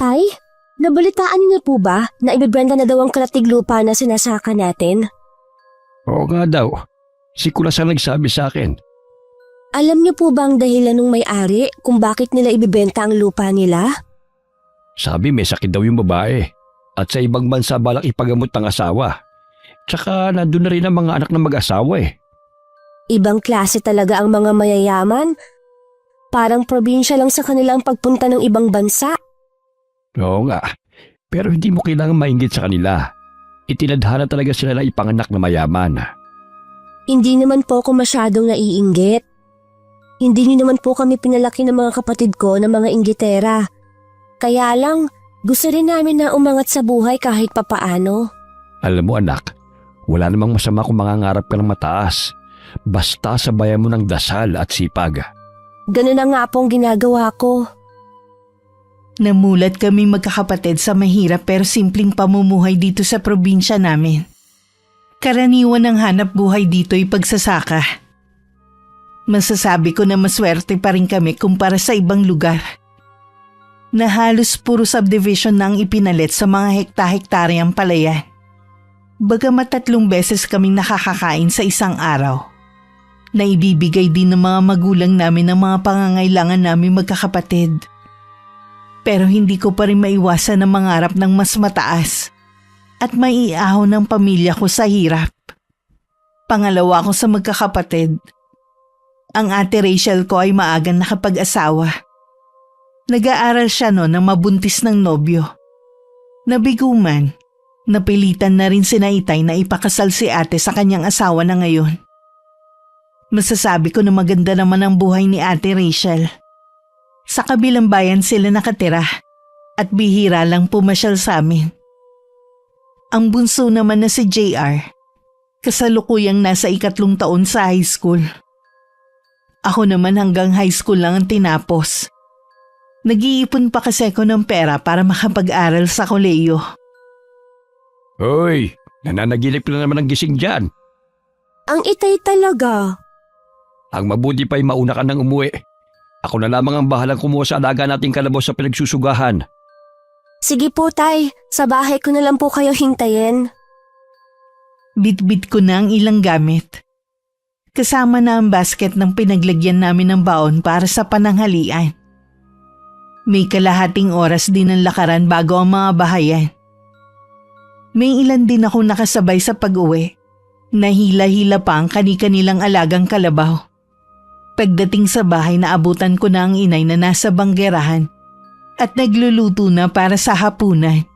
Tay, nabalitaan niyo na po ba na ibebenta na daw ang kalatig lupa na sinasaka natin? Oo nga daw. Si Kulas ang nagsabi sa akin. Alam niyo po ba ang dahilan ng may-ari kung bakit nila ibebenta ang lupa nila? Sabi may sakit daw yung babae at sa ibang bansa balak ipagamot ng asawa. Tsaka nandun na rin ang mga anak ng mag-asawa eh. Ibang klase talaga ang mga mayayaman. Parang probinsya lang sa kanila ang pagpunta ng ibang bansa. Oo nga, pero hindi mo kailangan mainggit sa kanila. Itinadhana talaga sila na ipanganak na mayaman. Hindi naman po ako masyadong naiinggit. Hindi niyo naman po kami pinalaki ng mga kapatid ko na mga inggitera. Kaya lang, gusto rin namin na umangat sa buhay kahit papaano. Alam mo anak, wala namang masama kung mangangarap ka ng mataas. Basta sabayan mo ng dasal at sipag. Ganun na nga po ang ginagawa ko. Namulat kami magkakapatid sa mahirap pero simpleng pamumuhay dito sa probinsya namin. Karaniwan ng hanap buhay dito ay pagsasaka. Masasabi ko na maswerte pa rin kami kumpara sa ibang lugar. Na halos puro subdivision na ang ipinalit sa mga hekta-hektaryang palayan. Bagamat 3 beses kaming nakakakain sa isang araw. Na ibibigay din ng mga magulang namin ang mga pangangailangan namin magkakapatid. Pero hindi ko pa rin maiwasan na mangarap ng mas mataas at maiahon ng pamilya ko sa hirap. Pangalawa ko sa magkakapatid. Ang ate Rachel ko ay maagang nakapag-asawa. Nag-aaral siya noon nang mabuntis ng nobyo. Nabiguman, napilitan na rin si Naitay na ipakasal si ate sa kanyang asawa na ngayon. Masasabi ko na maganda naman ang buhay ni ate Rachel. Sa kabilang bayan sila nakatira at bihira lang pumasyal sa amin. Ang bunso naman na si JR, kasalukuyang nasa 3 taon sa high school. Ako naman hanggang high school lang ang tinapos. Nag-iipon pa kasi ako ng pera para makapag-aral sa kolehiyo. Hoy, nananaginip na naman ang gising dyan. Ang itay talaga. Ang mabuti pa'y mauna ka nang umuwi. Ako na lamang ang bahalang kumuha sa alaga nating kalabaw sa pinagsusugahan. Sige po tay, sa bahay ko na lang po kayo hintayin. Bit-bit ko na ang ilang gamit. Kasama na ang basket ng pinaglagyan namin ng baon para sa pananghalian. May kalahating oras din ang lakaran bago ang mga bahayan. May ilan din akong nakasabay sa pag-uwi. Nahila-hila pa ang kani-kanilang alagang kalabaw. Pagdating sa bahay naabutan ko na ang inay na nasa banggerahan at nagluluto na para sa hapunan.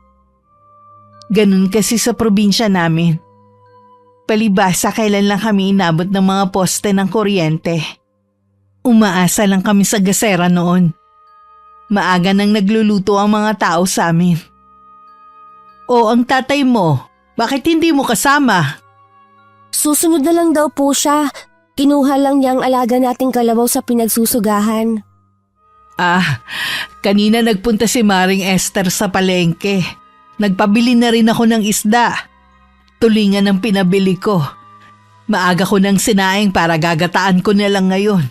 Ganun kasi sa probinsya namin. Palibasa kailan lang kami inabot ng mga poste ng kuryente. Umaasa lang kami sa gasera noon. Maaga nang nagluluto ang mga tao sa amin. O ang tatay mo, bakit hindi mo kasama? Susunod na lang daw po siya. Kinuha lang niya ang alaga nating kalabaw sa pinagsusugahan. Kanina nagpunta si Maring Esther sa palengke. Nagpabili na rin ako ng isda. Tulingan ang pinabili ko. Maaga ko ng sinaing para gagataan ko na lang ngayon.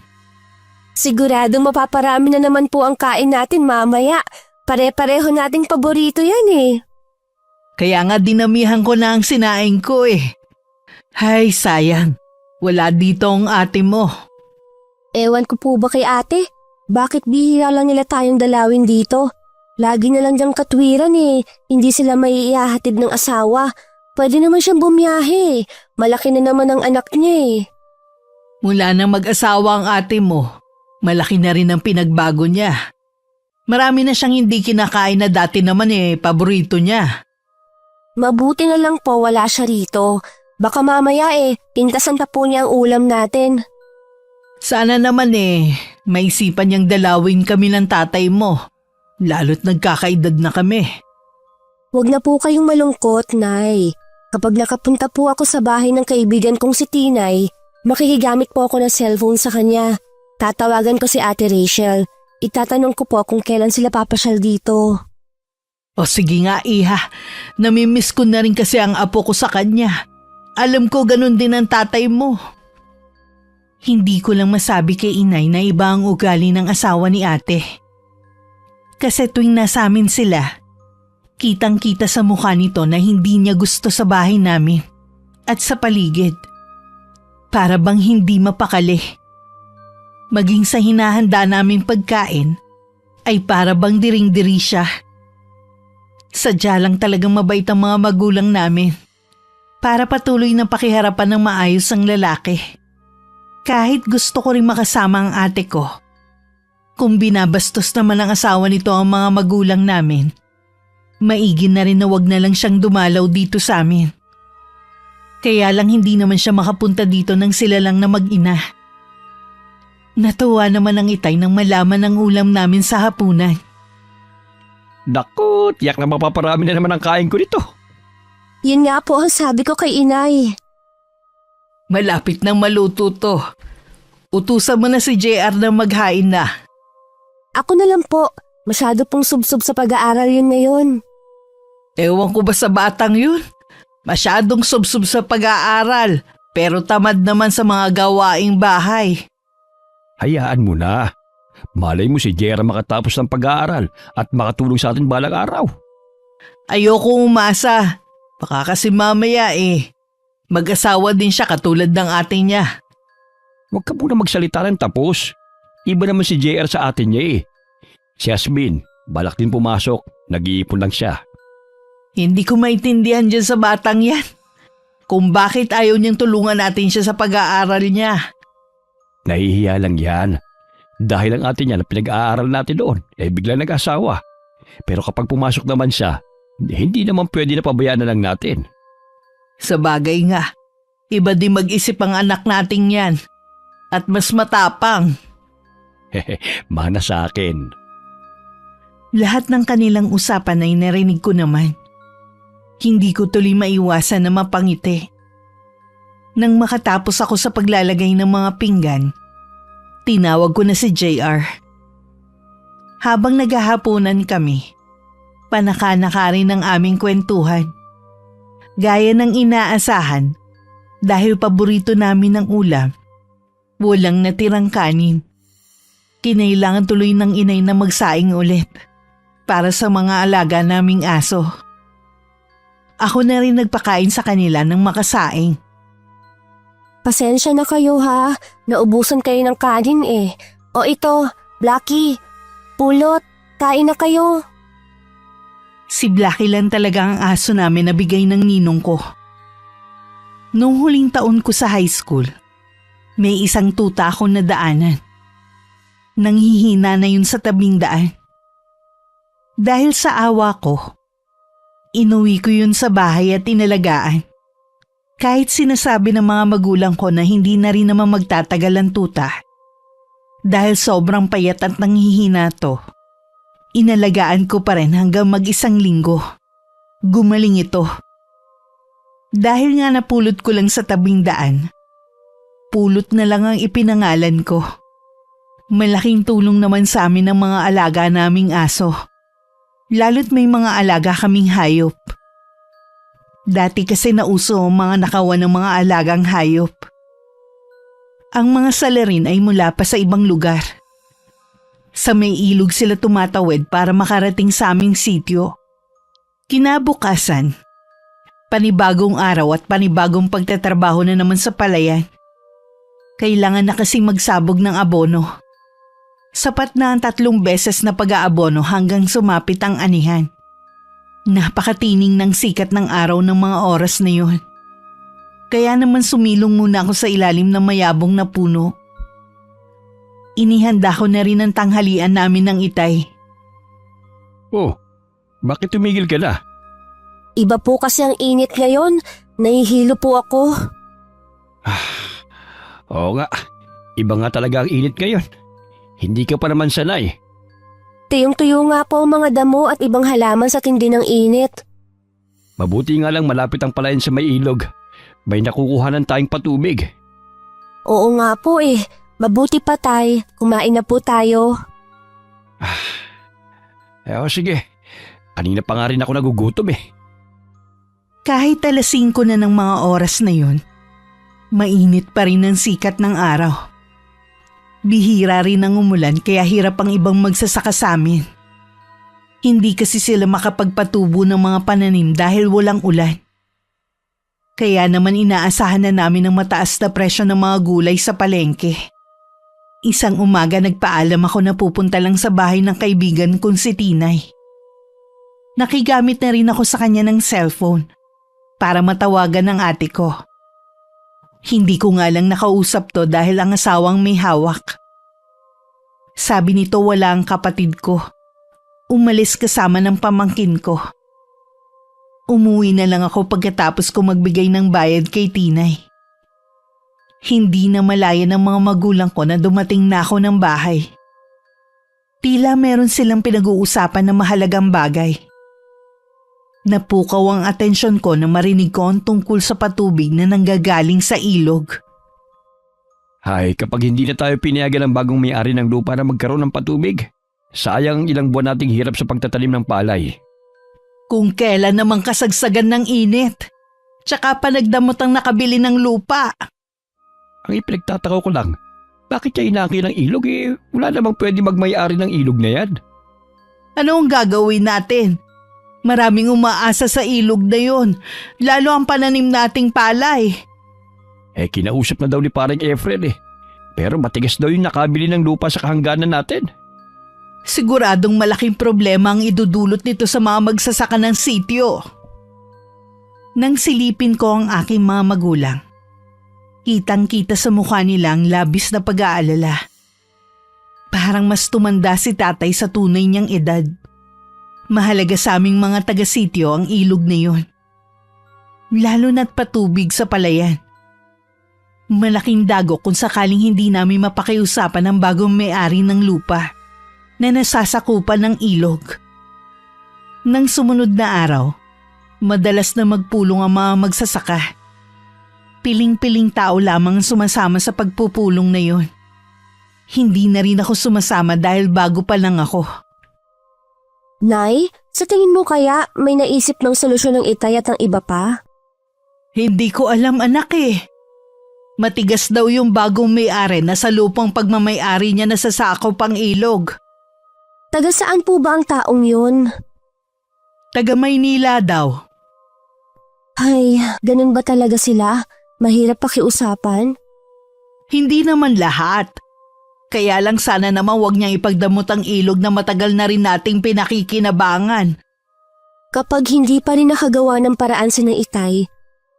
Siguradong mapaparami na naman po ang kain natin mamaya. Pare-pareho nating paborito yan eh. Kaya nga dinamihan ko na ang sinaing ko eh. Hay, sayang. Wala dito ang ate mo. Ewan ko po ba kay ate? Bakit bihira lang nila tayong dalawin dito? Lagi na lang diyang katwiran eh. Hindi sila may ihahatid ng asawa. Pwede naman siyang bumiyahe. Malaki na naman ang anak niya eh. Mula nang mag-asawa ang ate mo, malaki na rin ang pinagbago niya. Marami na siyang hindi kinakain na dati naman paborito niya. Mabuti na lang po wala siya rito. Baka mamaya pintasan pa po niya ang ulam natin. Sana naman maisipan niyang dalawin kami ng tatay mo. Lalo't nagkakaedad na kami. Huwag na po kayong malungkot, Nay. Kapag nakapunta po ako sa bahay ng kaibigan kong si Tinay, makikigamit po ako ng cellphone sa kanya. Tatawagan ko si Ate Rachel. Itatanong ko po kung kailan sila papasyal dito. O sige nga iha, namimiss ko na rin kasi ang apo ko sa kanya. Alam ko ganun din ang tatay mo. Hindi ko lang masabi kay inay na iba ang ugali ng asawa ni ate. Kasi tuwing nasa amin sila, kitang-kita sa mukha nito na hindi niya gusto sa bahay namin at sa paligid. Para bang hindi mapakali. Maging sa hinahanda naming pagkain ay para bang diring-diri siya. Sadya lang talagang mabait ang mga magulang namin para patuloy na pakiharapan ng maayos ang lalaki. Kahit gusto ko rin makasama ang ate ko. Kung binabastos naman ng asawa nito ang mga magulang namin, maigi na rin na wag na lang siyang dumalaw dito sa amin. Kaya lang hindi naman siya makapunta dito nang sila lang na mag-ina. Natuwa naman ang itay nang malaman ang ulam namin sa hapunan. Naku, tiyak na mapaparami na naman ang kain ko nito. Yun nga po ang sabi ko kay inay. Malapit nang maluto to. Utusan mo na si JR na maghain na. Ako na lang po. Masyado pong subsob sa pag-aaral yun ngayon. Ewan ko ba sa batang yun? Masyadong subsob sa pag-aaral, pero tamad naman sa mga gawaing bahay. Hayaan mo na. Malay mo si Jera makatapos ng pag-aaral at makatulong sa atin balang araw. Ayoko umasa. Baka kasi mamaya mag-asawa din siya katulad ng ate niya. Huwag ka muna magsalita ng tapos. Iba naman si JR sa atin niya eh. Si Yasmin, balak din pumasok. Nag-iipon lang siya. Hindi ko maintindihan dyan sa batang yan. Kung bakit ayaw niyang tulungan natin siya sa pag-aaral niya. Nahihiya lang yan. Dahil ang ate niya na pinag-aaral natin doon, bigla nag-asawa. Pero kapag pumasok naman siya, hindi naman pwede na pabayaan na lang natin. Sa bagay nga, iba din mag-isip ang anak nating yan. At mas matapang. Mana sa akin. Lahat ng kanilang usapan ay narinig ko naman. Hindi ko tuloy maiwasan na mapangiti. Nang makatapos ako sa paglalagay ng mga pinggan, tinawag ko na si JR. Habang naghahaponan kami, panaka-naka rin ang aming kwentuhan. Gaya ng inaasahan, dahil paborito namin ang ulam, walang natirang kanin. Kinailangan tuloy ng inay na magsaing ulit para sa mga alaga naming aso. Ako na rin nagpakain sa kanila ng makasaing. Pasensya na kayo ha. Naubusan kayo ng kanin eh. O ito, Blackie, Pulot, kain na kayo. Si Blackie lang talaga ang aso namin na bigay ng ninong ko. Noong huling taon ko sa high school, may isang tuta akong nadaanan. Nanghihina na yun sa tabing daan. Dahil sa awa ko, inuwi ko yun sa bahay at inalagaan. Kahit sinasabi ng mga magulang ko na hindi na rin naman magtatagal ang tuta. Dahil sobrang payat at nanghihina to, inalagaan ko pa rin hanggang mag-isang linggo. Gumaling ito. Dahil nga napulot ko lang sa tabing daan, Pulot na lang ang ipinangalan ko. Malaking tulong naman sa amin ang mga alaga naming aso. Lalo't may mga alaga kaming hayop. Dati kasi nauso ang mga nakawan ng mga alagang hayop. Ang mga salarin ay mula pa sa ibang lugar. Sa may ilog sila tumatawid para makarating sa aming sityo. Kinabukasan, panibagong araw at panibagong pagtatrabaho na naman sa palayan. Kailangan na kasing magsabog ng abono. Sapat na ang 3 beses na pag-aabono hanggang sumapit ang anihan. Napakatining ng sikat ng araw ng mga oras na yun. Kaya naman sumilong muna ako sa ilalim ng mayabong na puno. Inihanda ko na rin ang tanghalian namin ng itay. Oh, bakit tumigil ka na? Iba po kasi ang init ngayon. Nahihilo po ako. Oo nga, iba nga talaga ang init ngayon. Hindi ka pa naman sanay. Tuyong-tuyo nga po ang mga damo at ibang halaman sa tindi ng init. Mabuti nga lang malapit ang palayan sa may ilog. May nakukuhanan tayong patubig. Oo nga po eh. Mabuti pa tay. Kumain na po tayo. Sige. Kanina pa nga rin ako nagugutom eh. Kahit 5:00 na ng mga oras na yun, mainit pa rin ang sikat ng araw. Bihira rin ang umulan kaya hirap ang ibang magsasaka sa amin. Hindi kasi sila makapagpatubo ng mga pananim dahil walang ulan. Kaya naman inaasahan na namin ng mataas na presyo ng mga gulay sa palengke. Isang umaga nagpaalam ako na pupunta lang sa bahay ng kaibigan kong si Tinay. Nakigamit na rin ako sa kanya ng cellphone para matawagan ng ate ko. Hindi ko nga lang nakausap to dahil ang asawang may hawak. Sabi nito wala ang kapatid ko. Umalis kasama ng pamangkin ko. Umuwi na lang ako pagkatapos ko magbigay ng bayad kay Tinay. Hindi na malaya ng mga magulang ko na dumating na ako ng bahay. Tila meron silang pinag-uusapan na mahalagang bagay. Napukaw ang atensyon ko na marinig ko ang tungkol sa patubig na nanggagaling sa ilog. Ay, kapag hindi na tayo pinayagan ng bagong may-ari ng lupa na magkaroon ng patubig, sayang ang ilang buwan nating hirap sa pagtatanim ng palay. Kung kailan namang kasagsagan ng init, tsaka pa nagdamot ang nakabili ng lupa. Ang ipinagtataka ko lang, bakit niya inaki ng ilog wala namang pwede magmay-ari ng ilog na yan? Ano ang gagawin natin? Maraming umaasa sa ilog na yon, lalo ang pananim nating palay. Kinausap na daw ni parang Efren pero matigas daw yung nakabili ng lupa sa kahangganan natin. Siguradong malaking problema ang idudulot nito sa mga magsasaka ng sityo. Nang silipin ko ang aking mga magulang, kitang-kita sa mukha nilang labis na pag-aalala. Parang mas tumanda si tatay sa tunay niyang edad. Mahalaga sa aming mga taga-sityo ang ilog na yon. Lalo na't patubig sa palayan. Malaking dagok kung sakaling hindi namin mapakiusapan ang bagong may-ari ng lupa na nasasakupan ng ilog. Nang sumunod na araw, madalas na magpulong ang mga magsasaka. Piling-piling tao lamang ang sumasama sa pagpupulong na yon. Hindi na rin ako sumasama dahil bago pa lang ako. Nay, sa tingin mo kaya may naisip ng solusyon ng itay at ng iba pa? Hindi ko alam anak Matigas daw yung bagong may-ari na sa lupang pagmamay-ari niya nasasakop ang ilog. Taga saan po ba ang taong yun? Taga Maynila daw. Ay, ganun ba talaga sila? Mahirap pakiusapan? Hindi naman lahat. Kaya lang sana naman wag niyang ipagdamot ang ilog na matagal na rin nating pinakikinabangan. Kapag hindi pa rin nakagawa ng paraan si ng itay,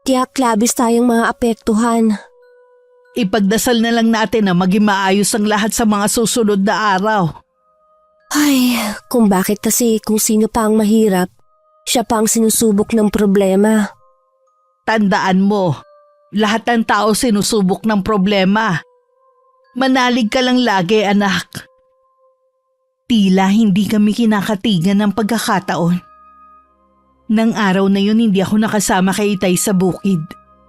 tiyak labis tayong mga apektuhan. Ipagdasal na lang natin na maging maayos ang lahat sa mga susunod na araw. Ay, kung bakit kasi kung sino pa ang mahirap, siya pa ang sinusubok ng problema. Tandaan mo, lahat ng tao sinusubok ng problema. Manalig ka lang lagi, anak. Tila hindi kami kinakatigan ng pagkakataon. Nang araw na yun hindi ako nakasama kay Itay sa bukid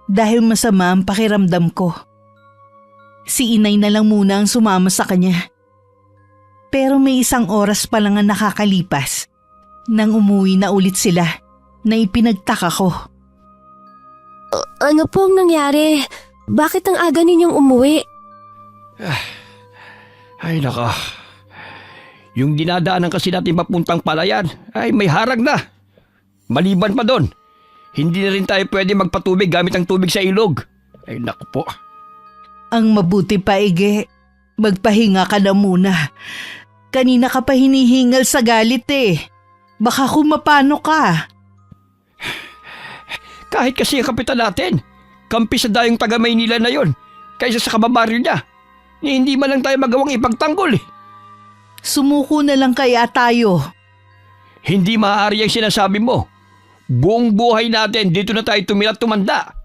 dahil masama ang pakiramdam ko. Si Inay na lang muna ang sumama sa kanya. Pero may isang oras pa lang ang nakakalipas nang umuwi na ulit sila na ipinagtaka ko. Ano pong nangyari? Bakit ang aga ninyong umuwi? Ay naka, yung dinadaanan kasi natin papuntang palayan ay may harang na. Maliban pa doon, hindi na rin tayo pwede magpatubig gamit ang tubig sa ilog. Ay naku po. Ang mabuti pa, Ige, magpahinga ka na muna. Kanina ka pa hinihingal sa galit Baka kumapano ka. Kahit kasi ang kapitan natin, kampi sa dayong taga Maynila na yon, kaysa sa kababaryo niya. Hindi man lang tayo magawang ipagtanggol Sumuko na lang kaya tayo. Hindi maaari ang sinasabi mo. Buong buhay natin dito na tayo tumira at tumanda.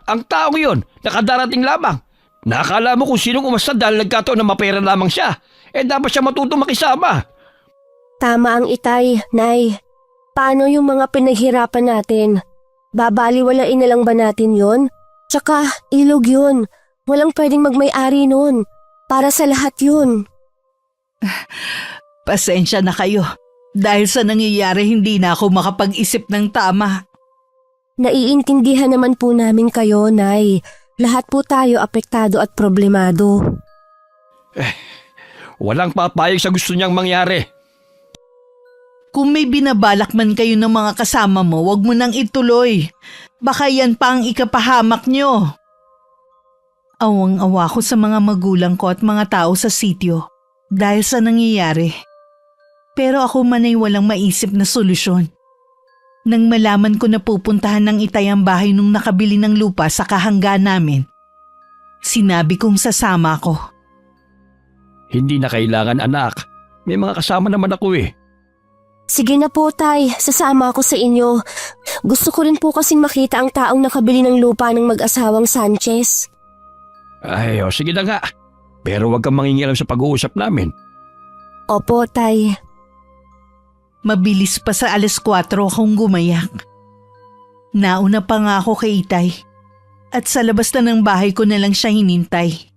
Ang taong yon, nakadarating lamang. Nakakala mo kung sinong umasta dahil nagkataon na mapera lamang siya. Dapat siya matutong makisama. Tama ang itay, Nay. Paano yung mga pinaghirapan natin? Babaliwalain na lang ba natin yon? Tsaka, ilog yun. Walang pwedeng magmay-ari nun. Para sa lahat yun. Pasensya na kayo. Dahil sa nangyayari hindi na ako makapag-isip ng tama. Naiintindihan naman po namin kayo, Nay. Lahat po tayo apektado at problemado. Walang papayag sa gusto niyang mangyari. Kung may binabalak man kayo ng mga kasama mo, wag mo nang ituloy. Baka yan pa ang ikapahamak nyo. Awang-awa ko sa mga magulang ko at mga tao sa sityo dahil sa nangyayari. Pero ako man ay walang maisip na solusyon. Nang malaman ko na pupuntahan ng Itay ang bahay nung nakabili ng lupa sa kahangga namin, sinabi kong sasama ko. Hindi na kailangan, anak. May mga kasama naman ako eh. Sige na po, Tay. Sasama ako sa inyo. Gusto ko rin po kasing makita ang taong nakabili ng lupa ng mag-asawang Sanchez. Ay, sige na nga. Pero huwag kang mangingialam sa pag-uusap namin. Opo, Tay. Mabilis pa sa 4:00 akong gumayak. Nauna pa nga ako kay Itay at sa labas na ng bahay ko na lang siya hinintay.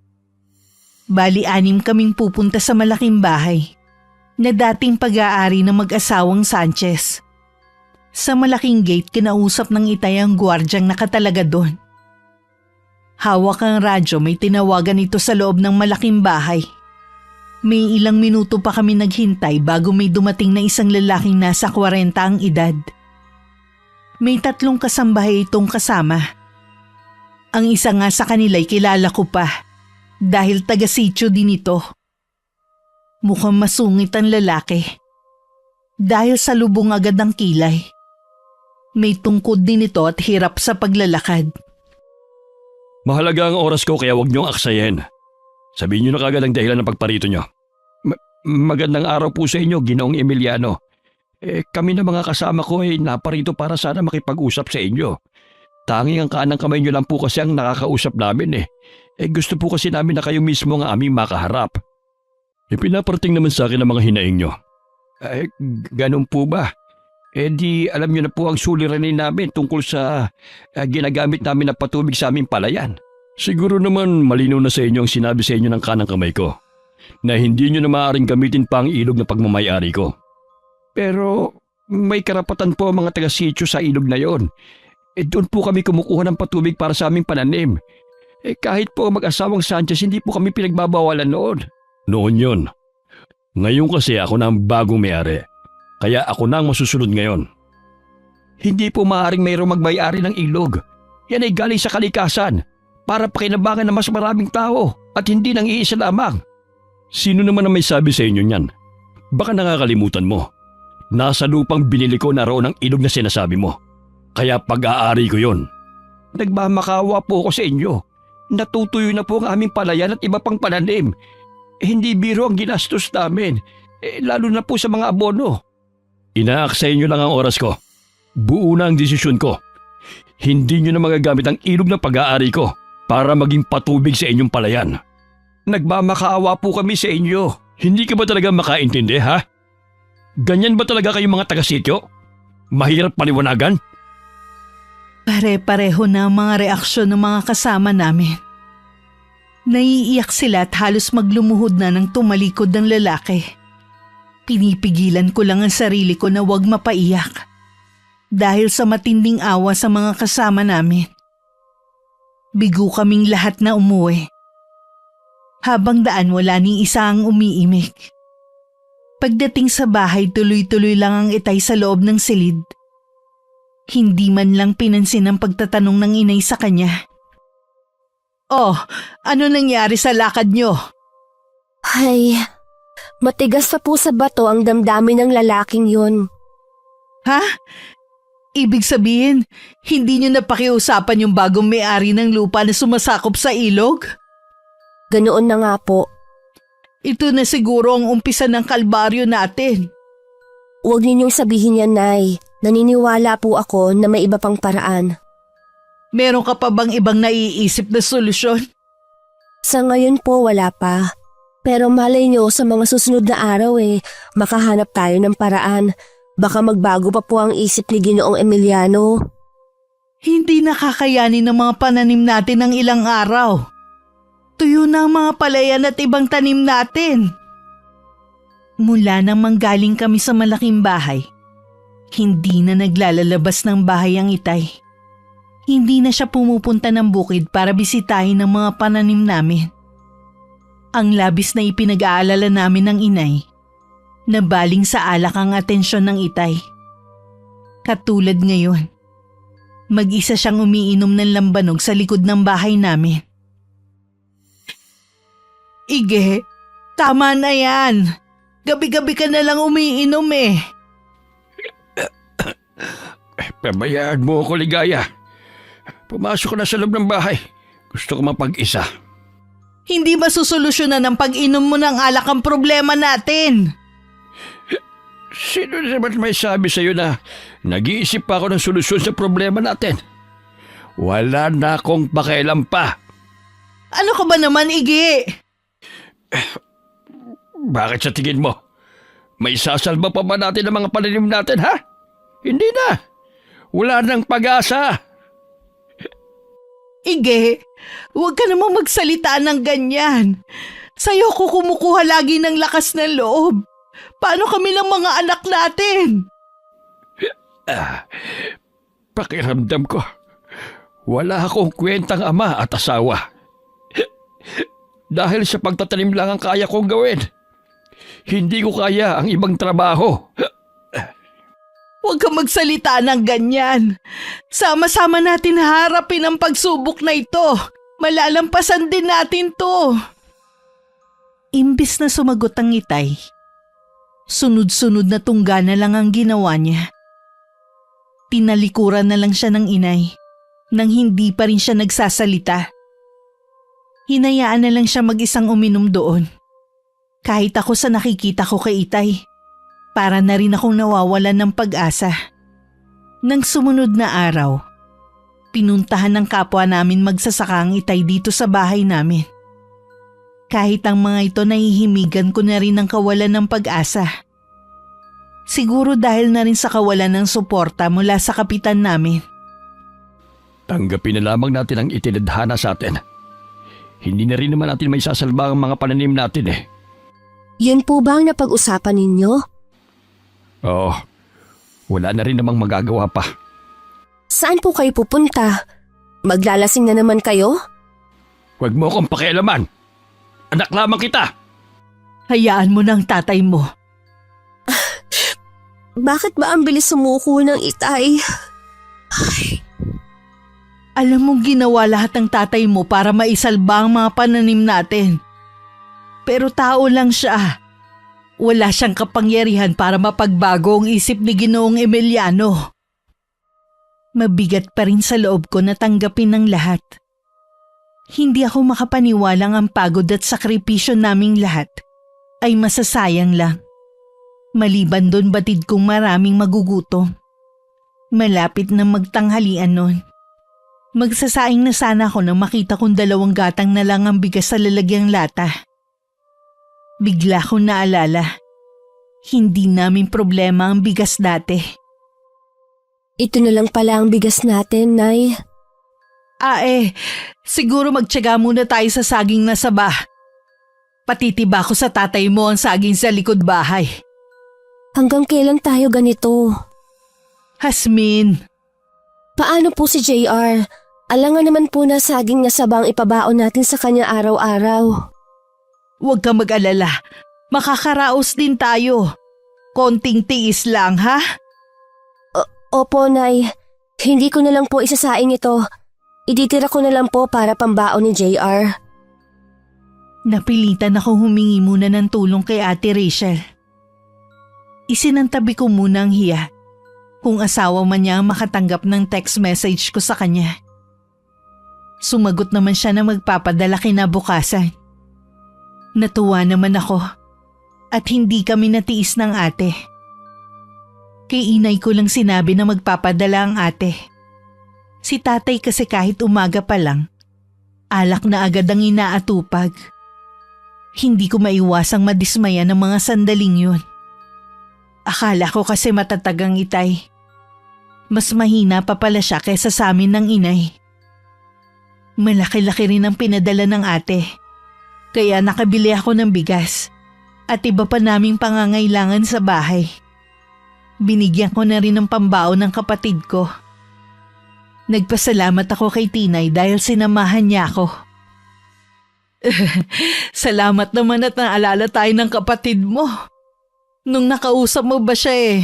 Bali 6 kaming pupunta sa malaking bahay na dating pag-aari ng mag-asawang Sanchez. Sa malaking gate, kinausap ng Itay ang gwardyang nakatalaga doon. Hawak ang radyo, may tinawagan ito sa loob ng malaking bahay. May ilang minuto pa kami naghintay bago may dumating na isang lalaking nasa 40 ang edad. May 3 kasambahay itong kasama. Ang isa nga sa kanila'y kilala ko pa dahil taga-sityo din ito. Mukhang masungit ang lalaki. Dahil sa lubong agad ang kilay. May tungkod din ito at hirap sa paglalakad. Mahalaga ang oras ko kaya huwag niyong aksayin. Sabihin niyo na kagad ang dahilan ng pagparito niyo. Magandang araw po sa inyo, Ginoong Emiliano. Kami na mga kasama ko ay naparito para sana makipag-usap sa inyo. Tanging ang kanang kamay niyo lang po kasi ang nakakausap namin eh. Gusto po kasi namin na kayo mismo ang aming makaharap. Pinaparating naman sa akin ang mga hinaing niyo. Ganun po ba? Di alam niyo na po ang suliranin namin tungkol sa ginagamit namin na patubig sa aming palayan. Siguro naman malinaw na sa inyo ang sinabi sa inyo ng kanang kamay ko na hindi niyo na maaaring gamitin pa ang ilog na pagmamayari ko. Pero may karapatan po ang mga taga-sityo sa ilog na yon. Doon po kami kumukuha ng patubig para sa aming pananim. Kahit po mag-asawang Sanchez, hindi po kami pinagbabawalan noon. Noon yun. Ngayon kasi ako na ang bagong may-ari. Kaya ako na ang masusunod ngayon. Hindi po maaaring mayroong magmay-ari ng ilog. Yan ay galing sa kalikasan para pakinabangan ng mas maraming tao at hindi nang iisa lamang. Sino naman ang may sabi sa inyo niyan? Baka nakakalimutan mo. Nasa lupang binili ko na roon ang ilog na sinasabi mo. Kaya pag-aari ko yon. Nagmamakawa po ako sa inyo. Natutuyo na po ang aming palayan at iba pang pananim. Hindi biro ang ginastos namin, lalo na po sa mga abono. Inaaksay niyo lang ang oras ko. Buo na ang desisyon ko. Hindi niyo na magagamit ang ilog na pag-aari ko para maging patubig sa inyong palayan. Nagmamakaawa po kami sa inyo. Hindi ka ba talaga makaintindi, ha? Ganyan ba talaga kayong mga taga-sityo? Mahirap paliwanagan? Pare-pareho na ang mga reaksyon ng mga kasama namin. Naiiyak sila at halos maglumuhod na nang tumalikod ng lalaki. Pinipigilan ko lang ang sarili ko na huwag mapaiyak dahil sa matinding awa sa mga kasama namin. Bigo kaming lahat na umuwi. Habang daan wala ni isa ang umiimik. Pagdating sa bahay tuloy-tuloy lang ang Itay sa loob ng silid. Hindi man lang pinansin ang pagtatanong ng inay sa kanya. Oh, ano nangyari sa lakad nyo? Ay, matigas na po sa bato ang damdamin ng lalaking yun. Ha? Ibig sabihin, hindi nyo napakiusapan yung bagong may-ari ng lupa na sumasakop sa ilog? Ganoon na nga po. Ito na siguro ang umpisa ng kalbaryo natin. Huwag ninyong sabihin yan, Nay. Naniniwala po ako na may iba pang paraan. Meron ka pa bang ibang naiisip na solusyon? Sa ngayon po wala pa. Pero malay nyo sa mga susunod na araw makahanap tayo ng paraan. Baka magbago pa po ang isip ni Ginoong Emiliano. Hindi nakakayanin ng mga pananim natin ng ilang araw. Tuyo na ang mga palayan at ibang tanim natin. Mula nang manggaling kami sa malaking bahay, hindi na naglalalabas ng bahay ang Itay. Hindi na siya pumupunta ng bukid para bisitahin ang mga pananim namin. Ang labis na ipinag-aalala namin ng inay Nabaling sa alak ang atensyon ng Itay. Katulad ngayon, mag-isa siyang umiinom ng lambanog sa likod ng bahay namin. Ige, tama na yan. Gabi-gabi ka na lang umiinom eh. Pabayaan mo ako, Ligaya. Pumasok ka na sa loob ng bahay. Gusto ko mapag-isa. Hindi masusolusyonan ng pag-inom mo ng alak ang problema natin. Sino naman may sabi sa'yo na nag-iisip pa ako ng solusyon sa problema natin? Wala na akong pakialam pa. Ano ka ba naman, Ige? Bakit sa tingin mo? May sasalba pa ba natin ang mga pananim natin, ha? Hindi na. Wala nang pag-asa. Ige, huwag ka namang magsalita ng ganyan. Sa'yo ko kumukuha lagi ng lakas ng loob. Paano kami ng mga anak natin? Pakiramdam ko, wala akong kwentang ama at asawa. Dahil sa pagtatanim lang ang kaya kong gawin. Hindi ko kaya ang ibang trabaho. Huwag kang magsalita ng ganyan. Sama-sama natin harapin ang pagsubok na ito. Malalampasan din natin to. Imbis na sumagot ang Itay, sunod-sunod na tungga na lang ang ginawa niya. Tinalikuran na lang siya ng Inay nang hindi pa rin siya nagsasalita. Hinayaan na lang siya mag-isang uminom doon. Kahit ako sa nakikita ko kay Itay, para na rin akong nawawalan ng pag-asa. Nang sumunod na araw, pinuntahan ng kapwa namin magsasaka ang Itay dito sa bahay namin. Kahit ang mga ito nahihimigan ko na rin ng kawalan ng pag-asa. Siguro dahil na rin sa kawalan ng suporta mula sa kapitan namin. Tanggapin na lamang natin ang itinadhana sa atin. Hindi na rin naman natin may sasalba ang mga pananim natin eh. Yun po ba ang napag-usapan ninyo? Oo, wala na rin namang magagawa pa. Saan po kayo pupunta? Maglalasing na naman kayo? Huwag mo akong pakialaman. Anak lamang kita. Hayaan mo ng tatay mo. Bakit ba ang bilis sumuko ng Itay? Alam mong ginawa lahat ng tatay mo para maisalba ang mga pananim natin. Pero tao lang siya. Wala siyang kapangyarihan para mapagbago ang isip ni Ginoong Emiliano. Mabigat pa rin sa loob ko na tanggapin ng lahat. Hindi ako makapaniwalang ang pagod at sakripisyo naming lahat ay masasayang lang. Maliban doon batid kong maraming magugutom. Malapit na magtanghalian noon. Magsasaing na sana ako nang makita kong 2 gatang na lang ang bigas sa lalagyang lata. Bigla kong naalala, hindi namin problema ang bigas dati. Ito na lang pala ang bigas natin, Nay. Siguro magtiyaga muna tayo sa saging na saba. Patitiba ko sa tatay mo ang saging sa likod bahay. Hanggang kailan tayo ganito? Hasmin, Paano po si JR? Alangan naman po na saging na sabang ipabaon natin sa kanya araw-araw. huwag kang mag-alala. Makakaraos din tayo. Konting tiis lang, ha? Opo, Nay. Hindi ko na lang po isasaing ito. Iditira ko na lang po para pambaon ni JR. Napilitan akong humingi muna ng tulong kay Ate Rachel. Isinantabi ko muna ang hiya kung asawa man niya ang makatanggap ng text message ko sa kanya. Sumagot naman siya na magpapadala kinabukasan. Natuwa naman ako at hindi kami natiis ng ate. Kay inay ko lang sinabi na magpapadala ang ate. Si tatay kasi kahit umaga pa lang, alak na agad ang inaatupag. Hindi ko maiwasang madismaya ng mga sandaling yun. Akala ko kasi matatag ang Itay. Mas mahina pa pala siya kaysa sa amin ng inay. Malaki-laki rin ang pinadala ng ate. Kaya nakabili ako ng bigas at iba pa naming pangangailangan sa bahay. Binigyan ko na rin ng pambaon ng kapatid ko. Nagpasalamat ako kay Tinay dahil sinamahan niya ako. Salamat naman at naalala tayo ng kapatid mo. Nung nakausap mo ba siya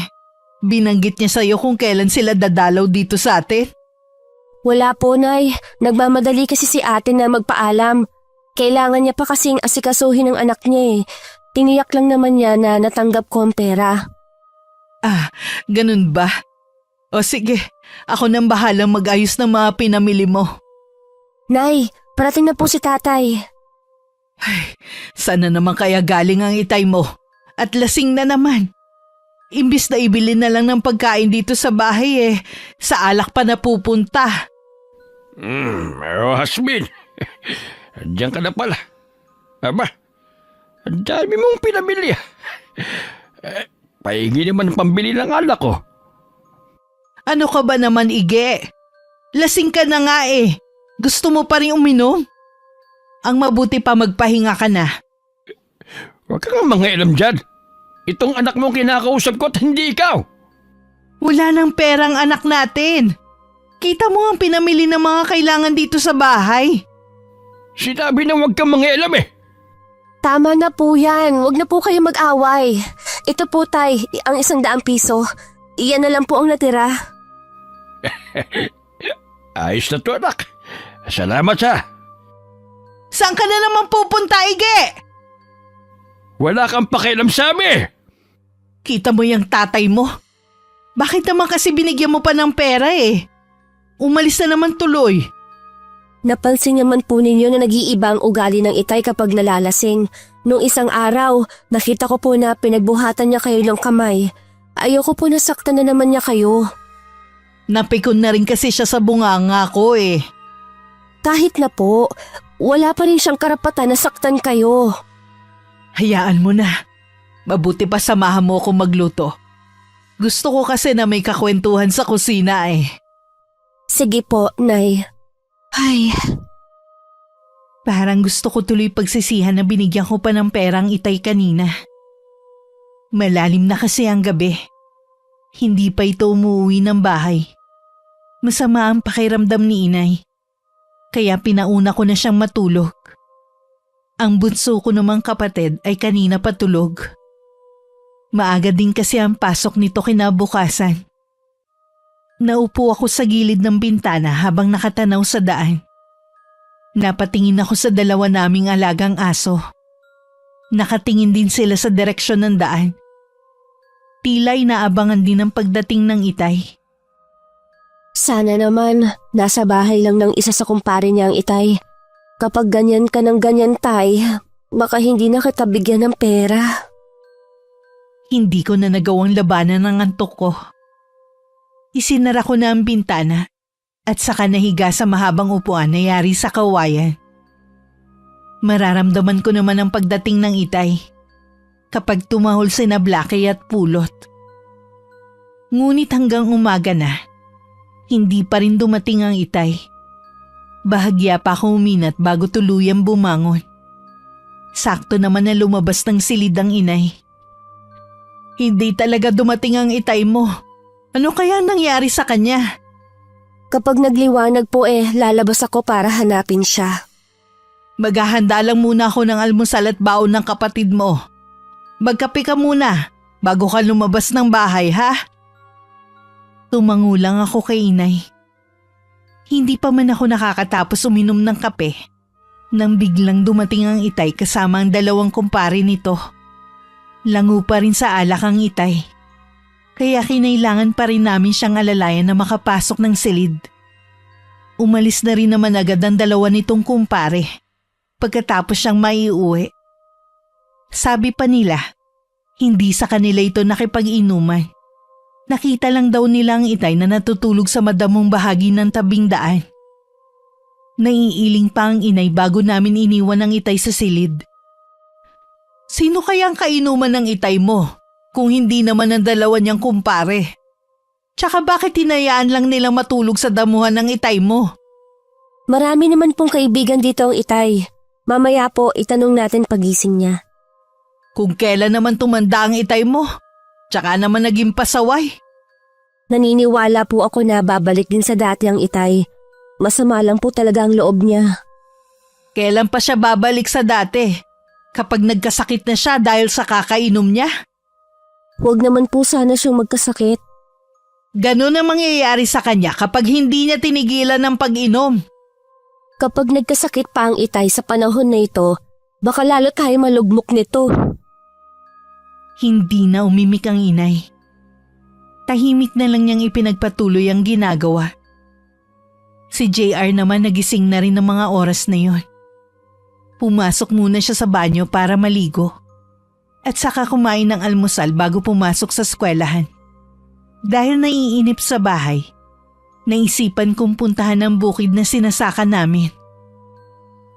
binanggit niya sa'yo kung kailan sila dadalaw dito sa atin? Wala po, Nay. Nagmamadali kasi si ate na magpaalam. Kailangan niya pa kasing asikasuhin ng anak niya. Tiniyak lang naman niya na natanggap ko ang pera. Ah, ganun ba? O sige, ako nang bahalang mag-ayos ng mga pinamili mo. Nay, parating na po si tatay. Sana naman kaya galing ang itay mo. At lasing na naman. Imbis na ibili na lang ng pagkain dito sa bahay sa alak pa na pupunta. Hasmin. Andiyan ka na pala. Aba, ang dami mong pinamili. Pahingi naman ang pambili ng alak ko. Ano ka ba naman, Ige? Lasing ka na nga Gusto mo pa rin uminom? Ang mabuti pa magpahinga ka na. Huwag ka nga mangailam dyan. Itong anak mong kinakausap ko at hindi ikaw. Wala nang perang anak natin. Kita mo ang pinamili ng mga kailangan dito sa bahay. Sinabi na huwag kang mangailam Tama na po yan. Huwag na po kayo mag-away. Ito po, tay, ang 100 piso. Iyan na lang po ang natira. Ayos na to, anak. Salamat ha. Saan ka na naman pupunta, Ige? Wala kang pakialam sa amin. Kita mo yung tatay mo? Bakit naman kasi binigyan mo pa ng pera Umalis na naman tuloy. Napansin naman po ninyo na nag-iiba ang ugali ng itay kapag nalalasing. Nung isang araw, nakita ko po na pinagbuhatan niya kayo ng kamay. Ayoko po nasaktan na naman niya kayo. Napikon na rin kasi siya sa bunganga ko Kahit na po, wala pa rin siyang karapatan na saktan kayo. Hayaan mo na. Mabuti pa samahan mo akong magluto. Gusto ko kasi na may kakwentuhan sa kusina Sige po, Nay. Ay, Parang gusto ko tuloy pagsisihan na binigyan ko pa ng perang itay kanina. Malalim na kasi ang gabi. Hindi pa ito umuwi ng bahay. Masama ang pakiramdam ni inay. Kaya pinauna ko na siyang matulog. Ang bunso ko namang kapatid ay kanina patulog. Maaga din kasi ang pasok nito kinabukasan. Naupo ako sa gilid ng bintana habang nakatanaw sa daan. Napatingin ako sa dalawa naming alagang aso. Nakatingin din sila sa direksyon ng daan. Tila inaabangan din ang pagdating ng itay. sana naman nasa bahay lang ng isa sa kumpare niya ang itay. Kapag ganyan ka ng ganyan, tay, baka hindi na kita bigyan ng pera. Hindi ko na nagawang labanan ng antok ko. Isinara ko na ang bintana at saka nahiga sa mahabang upuan na yari sa kawayan. Mararamdaman ko naman ang pagdating ng itay kapag tumahol sina Blackie at Pulot. Ngunit hanggang umaga na, hindi pa rin dumating ang itay. Bahagya pa ako uminat bago tuluyang bumangon. Sakto naman na lumabas ng silid ang inay. Hindi talaga dumating ang itay mo. Ano kaya nangyari sa kanya? Kapag nagliwanag po lalabas ako para hanapin siya. Maghahanda lang muna ako ng almusal at baon ng kapatid mo. Magkape ka muna bago ka lumabas ng bahay, ha? Tumangulang ako kay inay. Hindi pa man ako nakakatapos uminom ng kape nang biglang dumating ang itay kasama ang dalawang kumpare nito. Lango pa rin sa alak ang itay. Kaya kinailangan pa rin namin siyang alalayan na makapasok ng silid. Umalis na rin naman agad ang dalawa nitong kumpare pagkatapos siyang maiuwi. Sabi pa nila, hindi sa kanila ito nakipag-inuman. Nakita lang daw nila ang itay na natutulog sa madamong bahagi ng tabing daan. Naiiling pa ang inay bago namin iniwan ang itay sa silid. Sino kaya ang kainuman ng itay mo kung hindi naman ang dalawa niyang kumpare? Tsaka bakit hinayaan lang nilang matulog sa damuhan ng itay mo? Marami naman pong kaibigan dito ang itay. Mamaya po itanong natin pagising niya. Kung kailan naman tumanda ang itay mo, tsaka naman naging pasaway. Naniniwala po ako na babalik din sa dati ang itay. Masama lang po talaga ang loob niya. Kailan pa siya babalik sa dati? Kapag nagkasakit na siya dahil sa kakainom niya? Huwag naman po sana siyang magkasakit. Ganun ang mangyayari sa kanya kapag hindi niya tinigilan ng pag-inom. Kapag nagkasakit pa ang Itay sa panahon na ito, baka lalo tayo malugmok nito. Hindi na umimik ang inay. Tahimik na lang niyang ipinagpatuloy ang ginagawa. Si JR naman nagising na rin ng mga oras na yon. Pumasok muna siya sa banyo para maligo. At saka kumain ng almusal bago pumasok sa eskwelahan. Dahil naiinip sa bahay, naisipan kong puntahan ang bukid na sinasaka namin.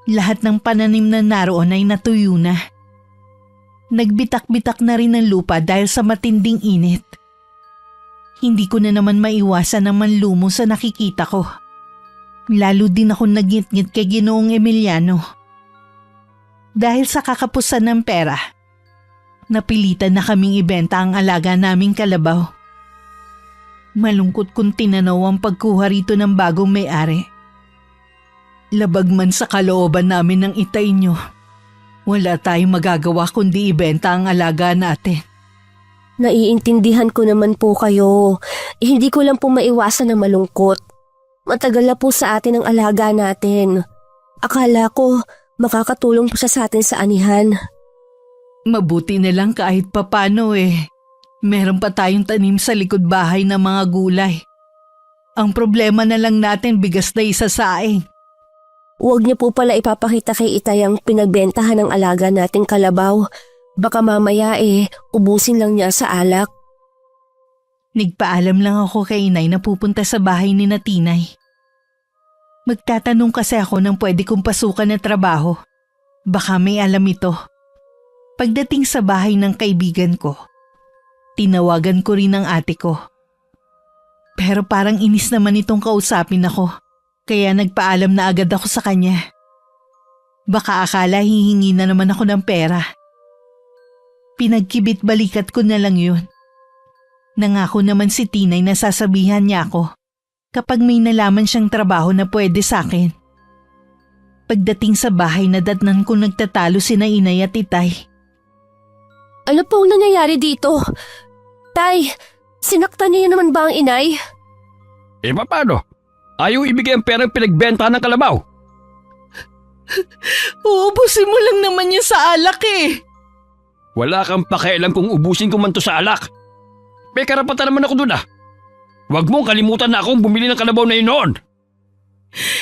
Lahat ng pananim na naroon ay natuyo na. Nagbitak-bitak na rin ang lupa dahil sa matinding init. Hindi ko na naman maiwasan ang manlumo sa nakikita ko. Lalo din ako nagngit-ngit kay Ginoong Emiliano. Dahil sa kakapusan ng pera, napilitan na kaming ibenta ang alaga naming kalabaw. Malungkot kong tinanaw ang pagkuha rito ng bagong may-ari. Labag man sa kalooban namin ng Itay nyo, wala tayong magagawa kundi ibenta ang alaga natin. Naiintindihan ko naman po kayo. Hindi ko lang po maiwasan na malungkot. Matagal na po sa atin ang alaga natin. Akala ko makakatulong po siya sa atin sa anihan. Mabuti na lang kahit papano Meron pa tayong tanim sa likod bahay ng mga gulay. Ang problema na lang natin bigas na isasaing. Huwag niyo po pala ipapakita kay Itay ang pinagbentahan ng alaga nating kalabaw. Baka mamaya ubusin lang niya sa alak. Nagpaalam lang ako kay inay na pupunta sa bahay ni Tinay. Magtatanong kasi ako ng pwede kong pasukan na trabaho. Baka may alam ito. Pagdating sa bahay ng kaibigan ko, tinawagan ko rin ang ate ko. Pero parang inis naman itong kausapin ako, kaya nagpaalam na agad ako sa kanya. Baka akala hihingi na naman ako ng pera. Pinagkibit balikat ko na lang yun. Nangako naman si Tinay na sasabihan niya ako kapag may nalaman siyang trabaho na pwede sa akin. Pagdating sa bahay nadatnan ko nagtatalo sina inay at Itay. Ano pong nangyayari dito? Tay, sinaktan niyo naman ba ang inay? Paano? Ayaw ibigay ang perang pinagbenta ng kalabaw. Uubusin mo lang naman yan sa alak Wala kang pakialam kung ubusin ko man to sa alak. May karapatan naman ako dun Huwag mong kalimutan na akong bumili ng kalabaw na yun noon.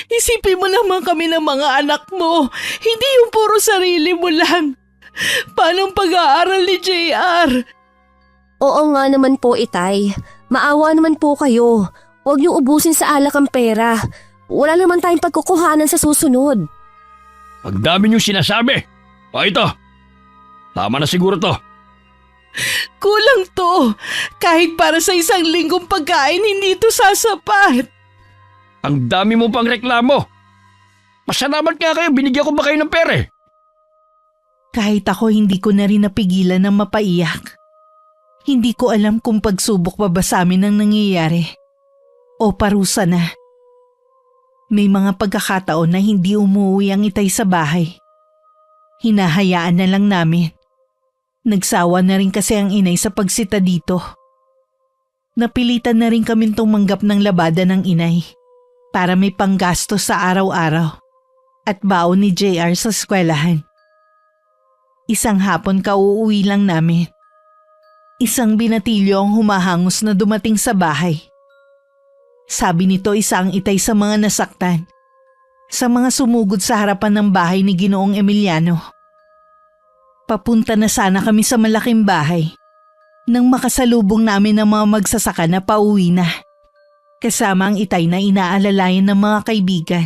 Isipin mo naman kami ng mga anak mo. Hindi yung puro sarili mo lang. Paano ang pag-aaral ni JR? Oo nga naman po, Itay. Maawa naman po kayo. Huwag niyo ubusin sa alak ang pera. Wala naman tayong pagkukuhanan sa susunod. Ang dami niyong sinasabi. Ito. Tama na siguro to. Kulang to. Kahit para sa isang linggong pagkain, hindi ito sasapat. Ang dami mo pang reklamo. Pasalamat nga kayo, binigyan ko ba kayo ng pera Kahit ako hindi ko na rin napigilan ng mapaiyak. Hindi ko alam kung pagsubok pa ba sa amin ang nangyayari o parusa na. May mga pagkakataon na hindi umuwi ang Itay sa bahay. Hinahayaan na lang namin. Nagsawa na rin kasi ang inay sa pagsita dito. Napilitan na rin kami tumanggap ng labada ng inay para may panggasto sa araw-araw at baon ni JR sa eskwelahan. Isang hapon kauuwi lang namin. Isang binatilyo ang humahangos na dumating sa bahay. Sabi nito isang Itay sa mga nasaktan. Sa mga sumugod sa harapan ng bahay ni Ginoong Emiliano. Papunta na sana kami sa malaking bahay nang makasalubong namin ang mga magsasaka na pauwi na. Kasama ang Itay na inaalalayan ng mga kaibigan.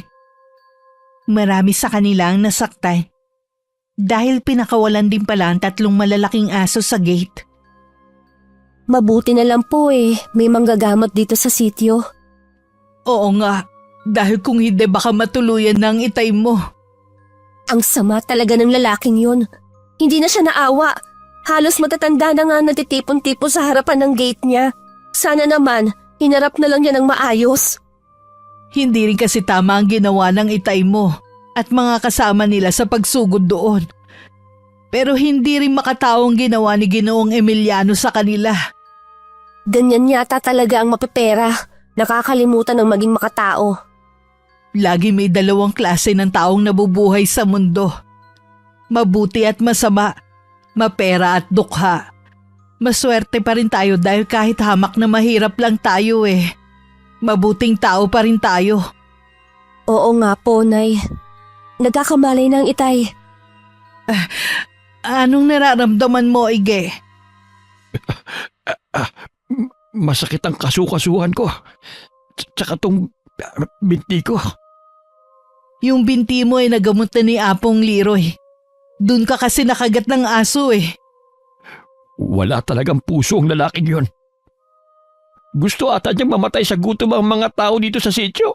Marami sa kanila ang nasaktan dahil pinakawalan din pala ang 3 malalaking aso sa gate. Mabuti na lang po may manggagamot dito sa sityo. Oo nga, dahil kung hindi baka matuluyan na ang Itay mo. Ang sama talaga ng lalaking yun. Hindi na siya naawa. Halos matatanda na nga natitipon-tipon sa harapan ng gate niya. Sana naman, hinarap na lang niya ng maayos. Hindi rin kasi tama ang ginawa ng Itay mo at mga kasama nila sa pagsugod doon. Pero hindi rin makataong ginawa ni Ginoong Emiliano sa kanila. Ganyan yata talaga ang mapepera. Nakakalimutan ng maging makatao. Lagi may dalawang klase ng taong nabubuhay sa mundo. Mabuti at masama, mapera at dukha. Maswerte pa rin tayo dahil kahit hamak na mahirap lang tayo mabuting tao pa rin tayo. Oo nga po, Nay. Nagkakamali ng itay. Anong nararamdaman mo, Ige? Masakit ang kasukasuhan ko. Tsaka tong binti ko. Yung binti mo ay nagamot na ni Apong Leroy. Doon ka kasi nakagat ng aso Wala talagang puso ang lalaking yon. Gusto ata niyang mamatay sa gutom ang mga tao dito sa sityo.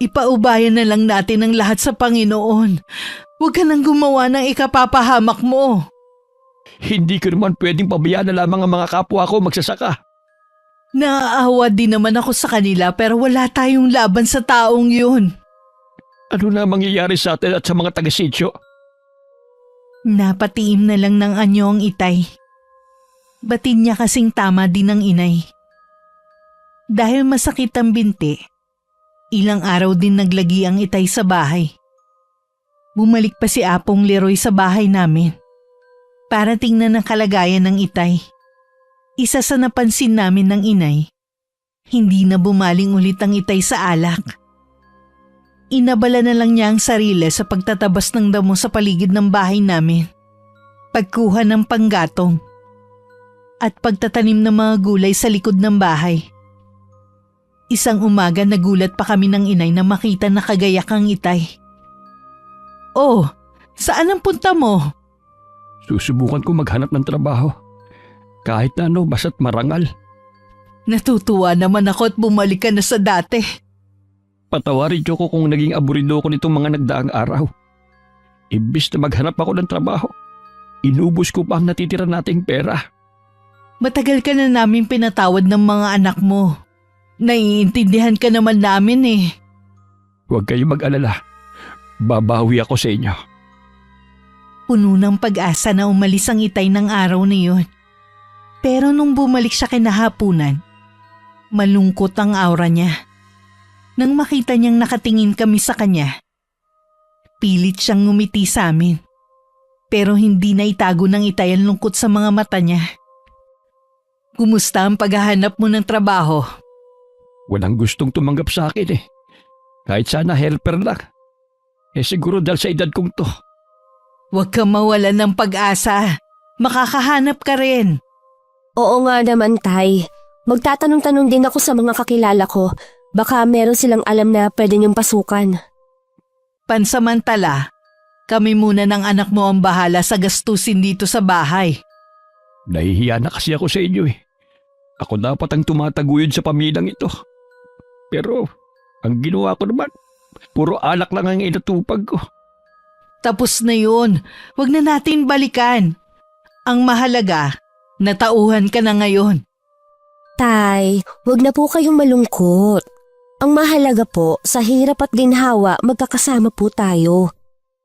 Ipaubayan na lang natin ang lahat sa Panginoon. Huwag ka nang gumawa ng ikapapahamak mo. Hindi ko naman pwedeng pabayaan na lamang ang mga kapwa ko magsasaka. Naaawa din naman ako sa kanila pero wala tayong laban sa taong yun. Ano na mangyayari sa atin at sa mga taga-sityo? Napatiim na lang ng anyo ang itay. Batin niya kasing tama din ng inay. Dahil masakit ang binti, ilang araw din naglagi ang itay sa bahay. Bumalik pa si Apong Leroy sa bahay namin para tingnan ang kalagayan ng itay. Isa sa napansin namin ng inay, hindi na bumaling ulit ang itay sa alak. Inabala na lang niya ang sarili sa pagtatabas ng damo sa paligid ng bahay namin, pagkuha ng panggatong, at pagtatanim ng mga gulay sa likod ng bahay. Isang umaga nagulat pa kami ng inay na makita na kagayak ang itay. Oh, saan ang punta mo? Susubukan ko maghanap ng trabaho. Kahit na ano, basta't marangal. Natutuwa naman ako at bumalik ka na sa dati. Patawarin niyo ko kung naging aburido ko nitong mga nagdaang araw. Imbis na maghanap ako ng trabaho, inubos ko pa ang natitira nating pera. Matagal ka na namin pinatawad ng mga anak mo. Naiintindihan ka naman namin Huwag kayong mag-alala. Babawi ako sa inyo. Puno ng pag-asa na umalis ang itay ng araw na yun. Pero nung bumalik siya kinahapunan, malungkot ang aura niya. Nang makita niyang nakatingin kami sa kanya, pilit siyang ngumiti sa amin. Pero hindi na itago ng itay ang lungkot sa mga mata niya. Kumusta ang paghahanap mo ng trabaho? Walang gustong tumanggap sa akin Kahit sana helper lang. Siguro dahil sa edad kong to. Huwag kang mawalan ng pag-asa. Makakahanap ka rin. Oo nga naman, Tay. Magtatanong-tanong din ako sa mga kakilala ko. Baka meron silang alam na pwede niyong pasukan. Pansamantala, kami muna ng anak mo ang bahala sa gastusin dito sa bahay. Nahihiya na kasi ako sa inyo Ako dapat ang tumataguyod sa pamilyang ito. Pero ang ginawa ko naman, puro alak lang ang inatupag ko. Tapos na yun. Huwag na natin balikan. Ang mahalaga, natauhan ka na ngayon. Tay, huwag na po kayong malungkot. Ang mahalaga po, sa hirap at ginhawa, magkakasama po tayo.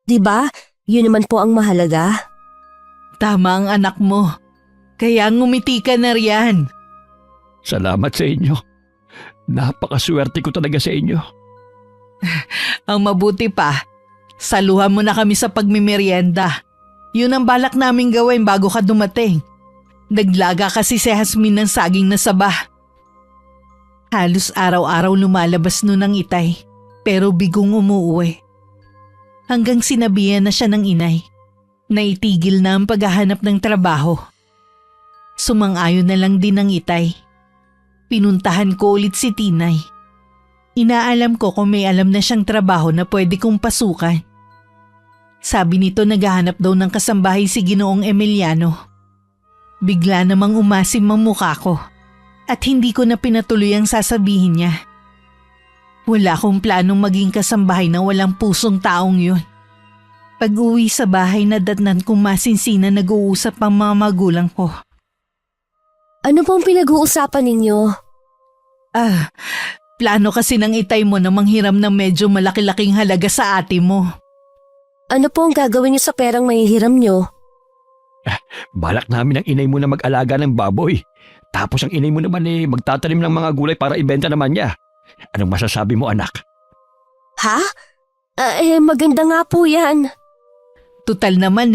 'Di ba? Yun naman po ang mahalaga. Tama ang anak mo. Kaya ngumiti ka na riyan. Salamat sa inyo. Napakaswerte ko talaga sa inyo. Ang mabuti pa, saluhan mo na kami sa pagmimerienda. Yun ang balak namin gawin bago ka dumating. Naglaga kasi si Hasmin ng saging na saba. Halos araw-araw lumalabas nun ang itay, pero bigong umuuwi. Hanggang sinabihan na siya ng inay, na itigil na ang paghahanap ng trabaho. Sumang-ayon na lang din ang itay. Pinuntahan ko ulit si Tinay. Inaalam ko kung may alam na siyang trabaho na pwede kong pasukan. Sabi nito naghahanap daw ng kasambahay si Ginoong Emiliano. Bigla namang umasim ang mukha ko at hindi ko na pinatuloy ang sasabihin niya. Wala akong planong maging kasambahay na walang pusong taong yun. Pag-uwi sa bahay nadatnan kong masinsinan nag-uusap ang mga magulang ko. Ano pong pinag-uusapan ninyo? Plano kasi ng itay mo na manghiram ng medyo malaki-laking halaga sa ate mo. Ano po ang gagawin niyo sa perang mahihiram niyo? Balak namin ang inay mo na mag-alaga ng baboy. Tapos ang inay mo naman magtatanim ng mga gulay para ibenta naman niya. Anong masasabi mo, anak? Ha? Maganda nga po yan. Tutal naman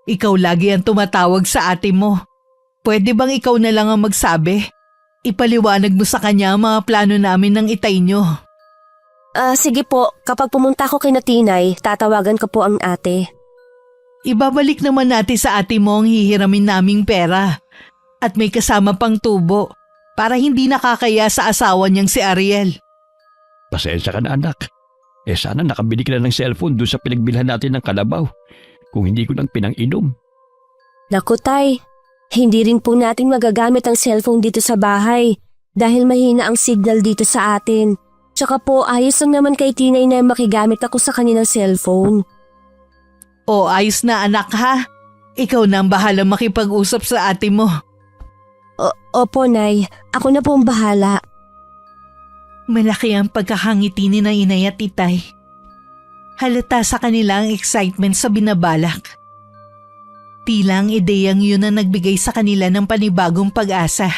ikaw lagi ang tumatawag sa ate mo. Pwede bang ikaw na lang ang magsabi? Ipaliwanag mo sa kanya ang mga plano namin ng itay nyo. Sige po, kapag pumunta ko kay Tinay, tatawagan ko po ang ate. Ibabalik naman natin sa ate mo ang hihiramin naming pera. At may kasama pang tubo para hindi nakakaya sa asawa niyang si Ariel. Pasensya ka na, anak. Sana nakabili ka na ng cellphone doon sa pinagbilhan natin ng kalabaw. Kung hindi ko lang pinang-inom. Naku tay, hindi rin po natin magagamit ang cellphone dito sa bahay dahil mahina ang signal dito sa atin. Tsaka po ayos lang naman kay Tinay na makigamit ako sa kanilang cellphone. O ayos na anak ha. Ikaw na ang bahala makipag-usap sa ate mo. Opo, Nay. Ako na po ang bahala. Malaki ang pagkakangiti ni na inay at itay. Halata sa kanila ang excitement sa binabalak. Tila ang ideyang yun ang nagbigay sa kanila ng panibagong pag-asa.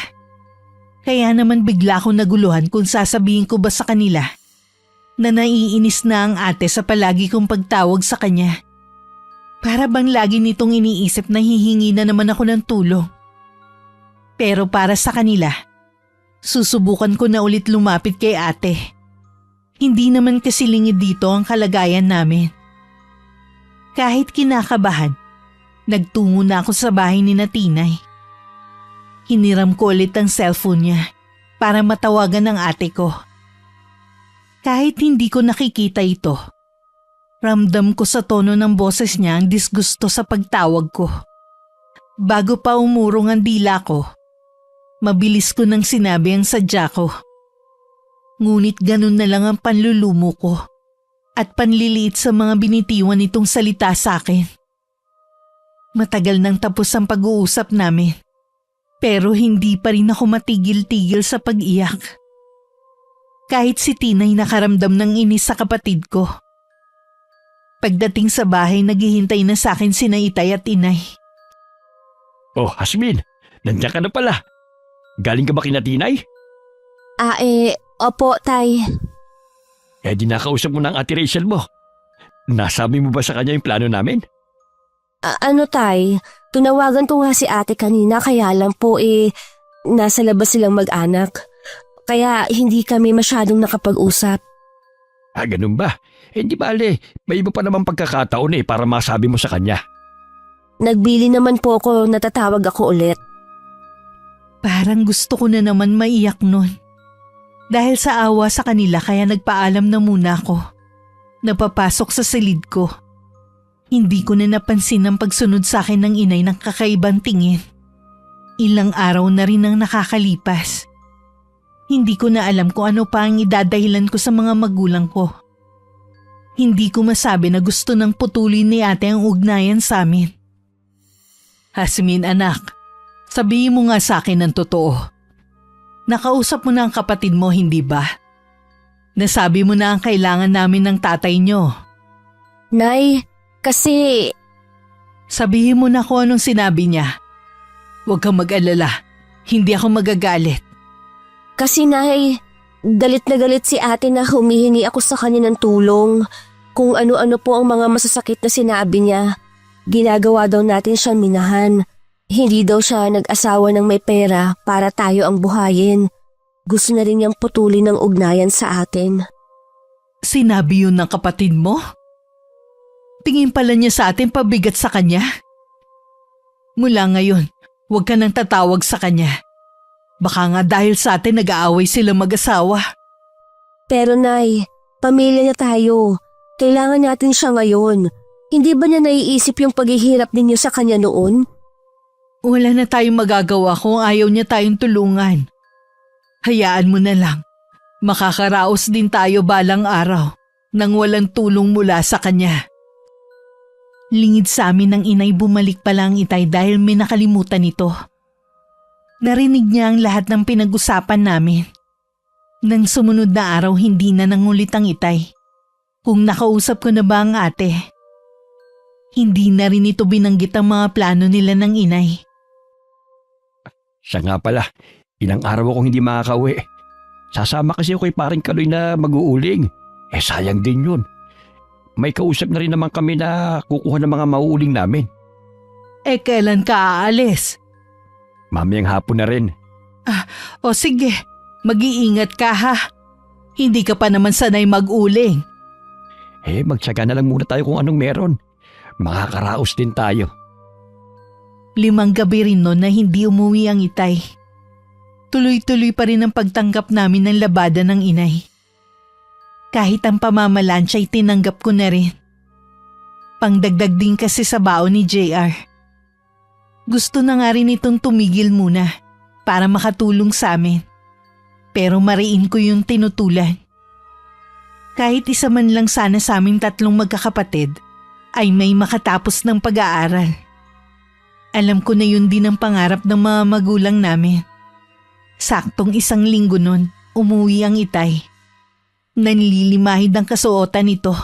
Kaya naman bigla akong naguluhan kung sasabihin ko ba sa kanila na naiinis na ang ate sa palagi kong pagtawag sa kanya. Para bang lagi nitong iniisip na hihingi na naman ako ng tulong. Pero para sa kanila, susubukan ko na ulit lumapit kay ate. Hindi naman kasi lingid dito ang kalagayan namin. Kahit kinakabahan, nagtungo na ako sa bahay ni Tinay. Hiniram ko ulit ang cellphone niya para matawagan ang ate ko. Kahit hindi ko nakikita ito, ramdam ko sa tono ng boses niya ang disgusto sa pagtawag ko. Bago pa umurong ang dila ko, mabilis ko nang sinabi ang sadya ko. Ngunit ganun na lang ang panlulumo ko at panliliit sa mga binitiwan nitong salita sa akin. Matagal nang tapos ang pag-uusap namin, pero hindi pa rin ako matigil-tigil sa pag-iyak. Kahit si Tinay nakaramdam ng inis sa kapatid ko. Pagdating sa bahay, naghihintay na sa akin sina Itay at Inay. Oh, Hasmin, nandiyan ka na pala. Galing ka ba kina Tinay? Opo, Tay. Di nakausap mo na ang ate Rachel mo. Nasabi mo ba sa kanya yung plano namin? Tay? Tunawagan ko nga si ate kanina kaya lang po nasa labas silang mag-anak. Kaya hindi kami masyadong nakapag-usap. Ganun ba? Hindi bale, may iba pa naman pagkakataon para masabi mo sa kanya. Nagbili naman po ako, natatawag ako ulit. Parang gusto ko na naman maiyak nun. Dahil sa awa sa kanila kaya nagpaalam na muna ako. Napapasok sa silid ko. Hindi ko na napansin ang pagsunod sa akin ng inay ng kakaibang tingin. Ilang araw na rin ang nakakalipas. Hindi ko na alam kung ano pa ang idadahilan ko sa mga magulang ko. Hindi ko masabi na gusto nang putulin ni ate ang ugnayan sa amin. Hasmin anak, sabihin mo nga sa akin ang totoo. Nakausap mo na ang kapatid mo, hindi ba? Nasabi mo na ang kailangan namin ng tatay nyo. Nay, kasi... Sabihin mo na kung anong sinabi niya. Huwag kang mag-alala, hindi ako magagalit. Kasi Nay, galit na galit si ate na humihingi ako sa kanya ng tulong. Kung ano-ano po ang mga masasakit na sinabi niya. Ginagawa daw natin siyang minahan. Hindi daw siya nag-asawa ng may pera para tayo ang buhayin. Gusto na rin niyang putulin ang ugnayan sa atin. Sinabi yun ng kapatid mo? Tingin pala niya sa atin pabigat sa kanya. Mula ngayon, huwag ka nang tatawag sa kanya. Baka nga dahil sa atin nag-aaway sila mag-asawa. Pero Nay, pamilya na tayo. Kailangan natin siya ngayon. Hindi ba niya naiisip yung paghihirap ninyo sa kanya noon? Wala na tayong magagawa kung ayaw niya tayong tulungan. Hayaan mo na lang. Makakaraos din tayo balang araw nang walang tulong mula sa kanya. Lingid sa amin ng inay bumalik pala ang itay dahil may nakalimutan ito. Narinig niya ang lahat ng pinag-usapan namin. Nang sumunod na araw hindi na nangulit ang itay. Kung nakausap ko na ba ang ate? Hindi na rin ito binanggit ang mga plano nila ng inay. Siya nga pala, ilang araw akong hindi makakauwi. Sasama kasi ako kay paring Kaloy na mag-uuling. Sayang din yun. May kausap na rin naman kami na kukuha ng mga mauuling namin. Kailan ka aalis? Mamayang hapon na rin. O sige, mag-iingat ka ha. Hindi ka pa naman sanay mag-uling. Magtsaga na lang muna tayo kung anong meron. Makakaraos din tayo. 5 gabi rin noon na hindi umuwi ang itay. Tuloy-tuloy pa rin ang pagtanggap namin ng labada ng inay. Kahit ang pamamalansya ay tinanggap ko na rin. Pangdagdag din kasi sa baon ni JR. Gusto na nga rin itong tumigil muna para makatulong sa amin. Pero mariin ko yung tinutulan. Kahit isa man lang sana sa aming 3 magkakapatid ay may makatapos ng pag-aaral. Alam ko na yun din ang pangarap ng mga magulang namin. Saktong 1 linggo nun, umuwi ang itay. Nanlilimahid ang kasuotan nito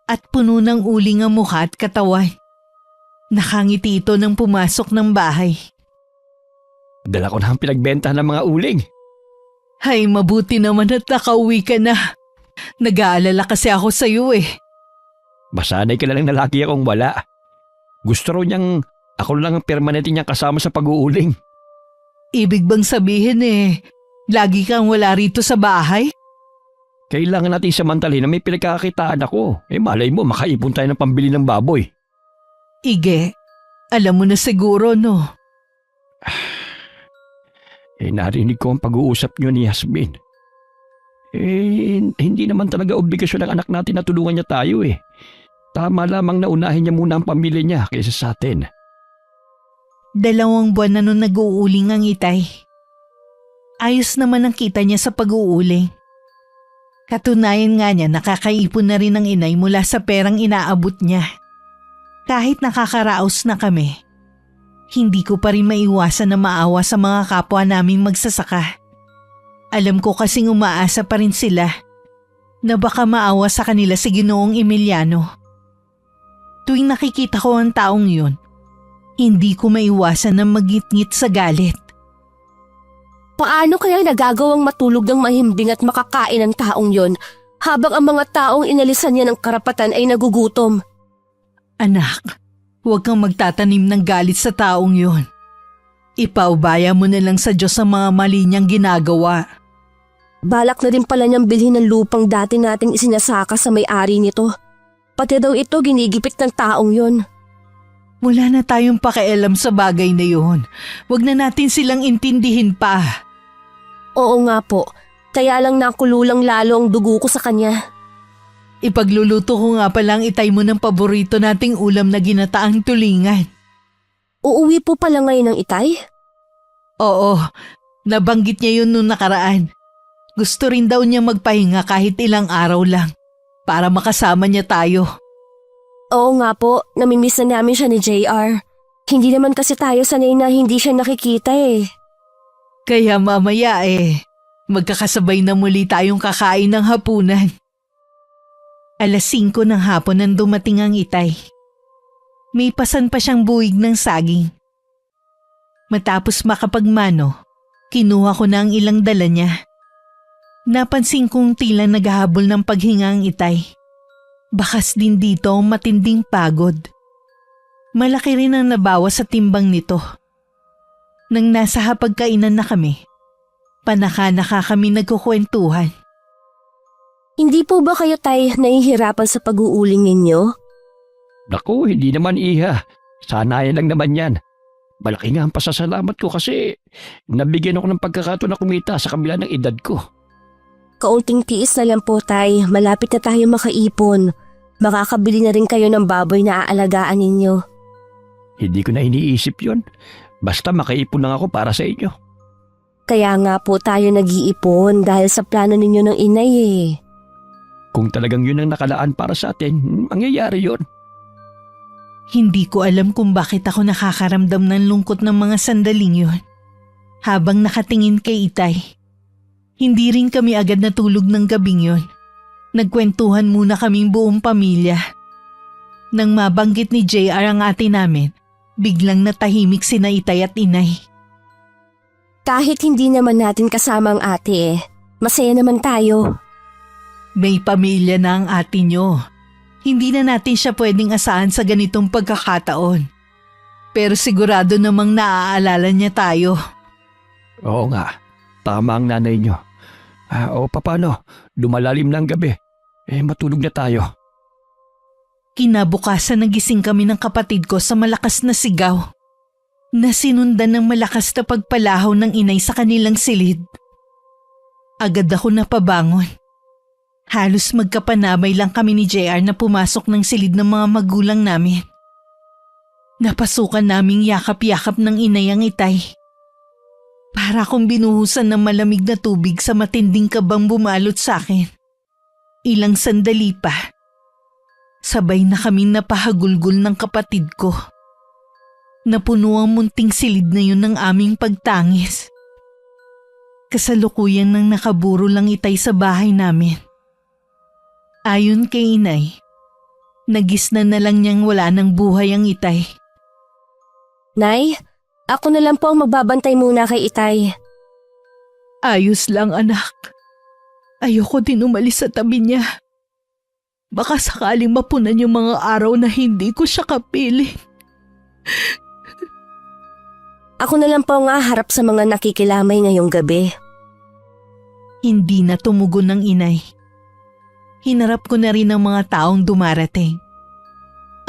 at puno ng uling ang mukha at katawan. Nakangiti ito nang pumasok ng bahay. Dala ko na ang pinagbentahan ng mga uling. Ay, mabuti naman at nakauwi ka na. Nag-aalala kasi ako sa iyo Masanay ka na lang na lagi akong wala. Gusto raw niyang ako lang ang permanente niyang kasama sa pag-uuling. Ibig bang sabihin lagi kang wala rito sa bahay? Kailangan natin samantalin na may pinagkakakitaan ako. Malay mo, makaipon tayo ng pambili ng baboy. Ige, alam mo na siguro no? Narinig ko ang pag-uusap niyo ni Yasmin. Hindi naman talaga obligasyon ng anak natin na tulungan niya tayo Tama lamang na unahin niya muna ang pamilya niya kaysa sa atin. 2 buwan na nung nag-uuling ang itay. Ayos naman ang kita niya sa pag-uuling. Katunayan nga niya nakakaipon na rin ang inay mula sa perang inaabot niya. Kahit nakakaraos na kami, hindi ko pa rin maiwasan na maawa sa mga kapwa naming magsasaka. Alam ko kasing umaasa pa rin sila na baka maawa sa kanila si Ginoong Emiliano. Tuwing nakikita ko ang taong yun, hindi ko maiwasan na magngit-ngit sa galit. Paano kaya nagagawang matulog ng mahimbing at makakain ang taong yon habang ang mga taong inalisan niya ng karapatan ay nagugutom? Anak, huwag kang magtatanim ng galit sa taong yun. Ipaubaya mo na lang sa Diyos ang mga mali niyang ginagawa. Balak na rin pala niyang bilhin ng lupang dati nating isinasaka sa may-ari nito. Pati daw ito ginigipit ng taong yon. Wala na tayong pakialam sa bagay na yun. Huwag na natin silang intindihin pa. Oo nga po, kaya lang nakululang lalo ang dugo ko sa kanya. Ipagluluto ko nga palang itay mo ng paborito nating ulam na ginataang tulingan. Uuwi po pala ngayon ng itay? Oo, nabanggit niya yun nung nakaraan. Gusto rin daw niya magpahinga kahit ilang araw lang para makasama niya tayo. Oo nga po, namimiss na namin siya ni JR. Hindi naman kasi tayo sanay na hindi siya nakikita Kaya mamaya magkakasabay na muli tayong kakain ng hapunan. 5:00 ng hapon nang dumating ang itay. May pasan pa siyang buwig ng saging. Matapos makapagmano, kinuha ko na ang ilang dala niya. Napansin kong tila naghahabol ng paghinga ang itay. Bakas din dito ang matinding pagod. Malaki rin ang nabawa sa timbang nito. Nang nasa hapagkainan na kami, panaka-naka kami nagkukwentuhan. Hindi po ba kayo tay nahihirapan sa pag-uuling ninyo? Naku, hindi naman iha. Sanayan lang naman yan. Malaki nga ang pasasalamat ko kasi nabigyan ako ng pagkakataon na kumita sa kabila ng edad ko. Kaunting tiis na lang po tay, malapit na tayo makaipon. Makakabili na rin kayo ng baboy na aalagaan ninyo. Hindi ko na iniisip yon. Basta makaipon lang ako para sa inyo. Kaya nga po tayo nag-iipon dahil sa plano ninyo ng inay Kung talagang yun ang nakalaan para sa atin, mangyayari yon. Hindi ko alam kung bakit ako nakakaramdam ng lungkot ng mga sandaling yun. Habang nakatingin kay itay, hindi rin kami agad natulog ng gabing yun. Nagkwentuhan muna kaming buong pamilya. Nang mabanggit ni JR ang ate namin, biglang natahimik sina Itay at Inay. Kahit hindi naman natin kasama ang ate masaya naman tayo. May pamilya na ang ate nyo. Hindi na natin siya pwedeng asahan sa ganitong pagkakataon. Pero sigurado namang naaalala niya tayo. Oo nga, tama ang nanay nyo. O paano, lumalalim na ang gabi. Matulog na tayo. Kinabukasan nagising kami ng kapatid ko sa malakas na sigaw. Nasinundan ng malakas na pagpalahaw ng inay sa kanilang silid. Agad ako napabangon. Halos magkapanabay lang kami ni JR na pumasok ng silid ng mga magulang namin. Napasukan naming yakap-yakap ng inay ang Itay. Para akong binuhusan ng malamig na tubig sa matinding kabang bumalot sa akin. Ilang sandali pa. Sabay na kaming napahagulgol ng kapatid ko. Napuno ang munting silid na yun ng aming pagtangis. Kasalukuyan nang nakaburo lang Itay sa bahay namin. Ayon kay inay, nagisnan na lang niyang wala ng buhay ang Itay. Nay, ako na lang po ang magbabantay muna kay Itay. Ayos lang anak. Ayoko din umalis sa tabi niya. Baka sakaling mapunan yung mga araw na hindi ko siya kapiling. Ako na lang po ang haharap sa mga nakikilamay ngayong gabi. Hindi na tumugon ng inay. Hinarap ko na rin ang mga taong dumarating.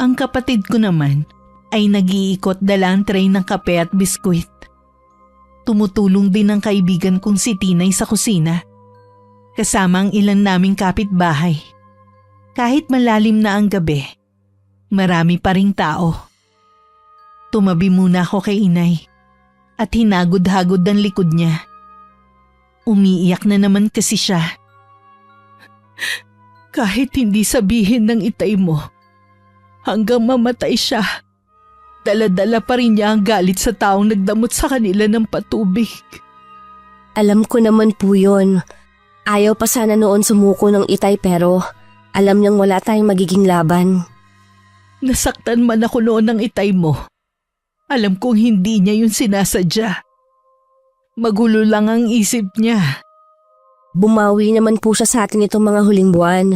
Ang kapatid ko naman ay nag-iikot dala ang tray ng kape at biskwit. Tumutulong din ang kaibigan kong si Tinay sa kusina. Kasama ang ilan naming kapitbahay. Kahit malalim na ang gabi, marami pa ring tao. Tumabi muna ako kay inay at hinagod-hagod ang likod niya. Umiiyak na naman kasi siya. Kahit hindi sabihin ng Itay mo, hanggang mamatay siya, dala-dala pa rin niya ang galit sa taong nagdamot sa kanila ng patubig. Alam ko naman po yun. Ayaw pa sana noon sumuko ng Itay pero alam niyang wala tayong magiging laban. Nasaktan man ako noon ng Itay mo. Alam kong hindi niya yun sinasadya. Magulo lang ang isip niya. Bumawi naman po siya sa atin itong mga huling buwan.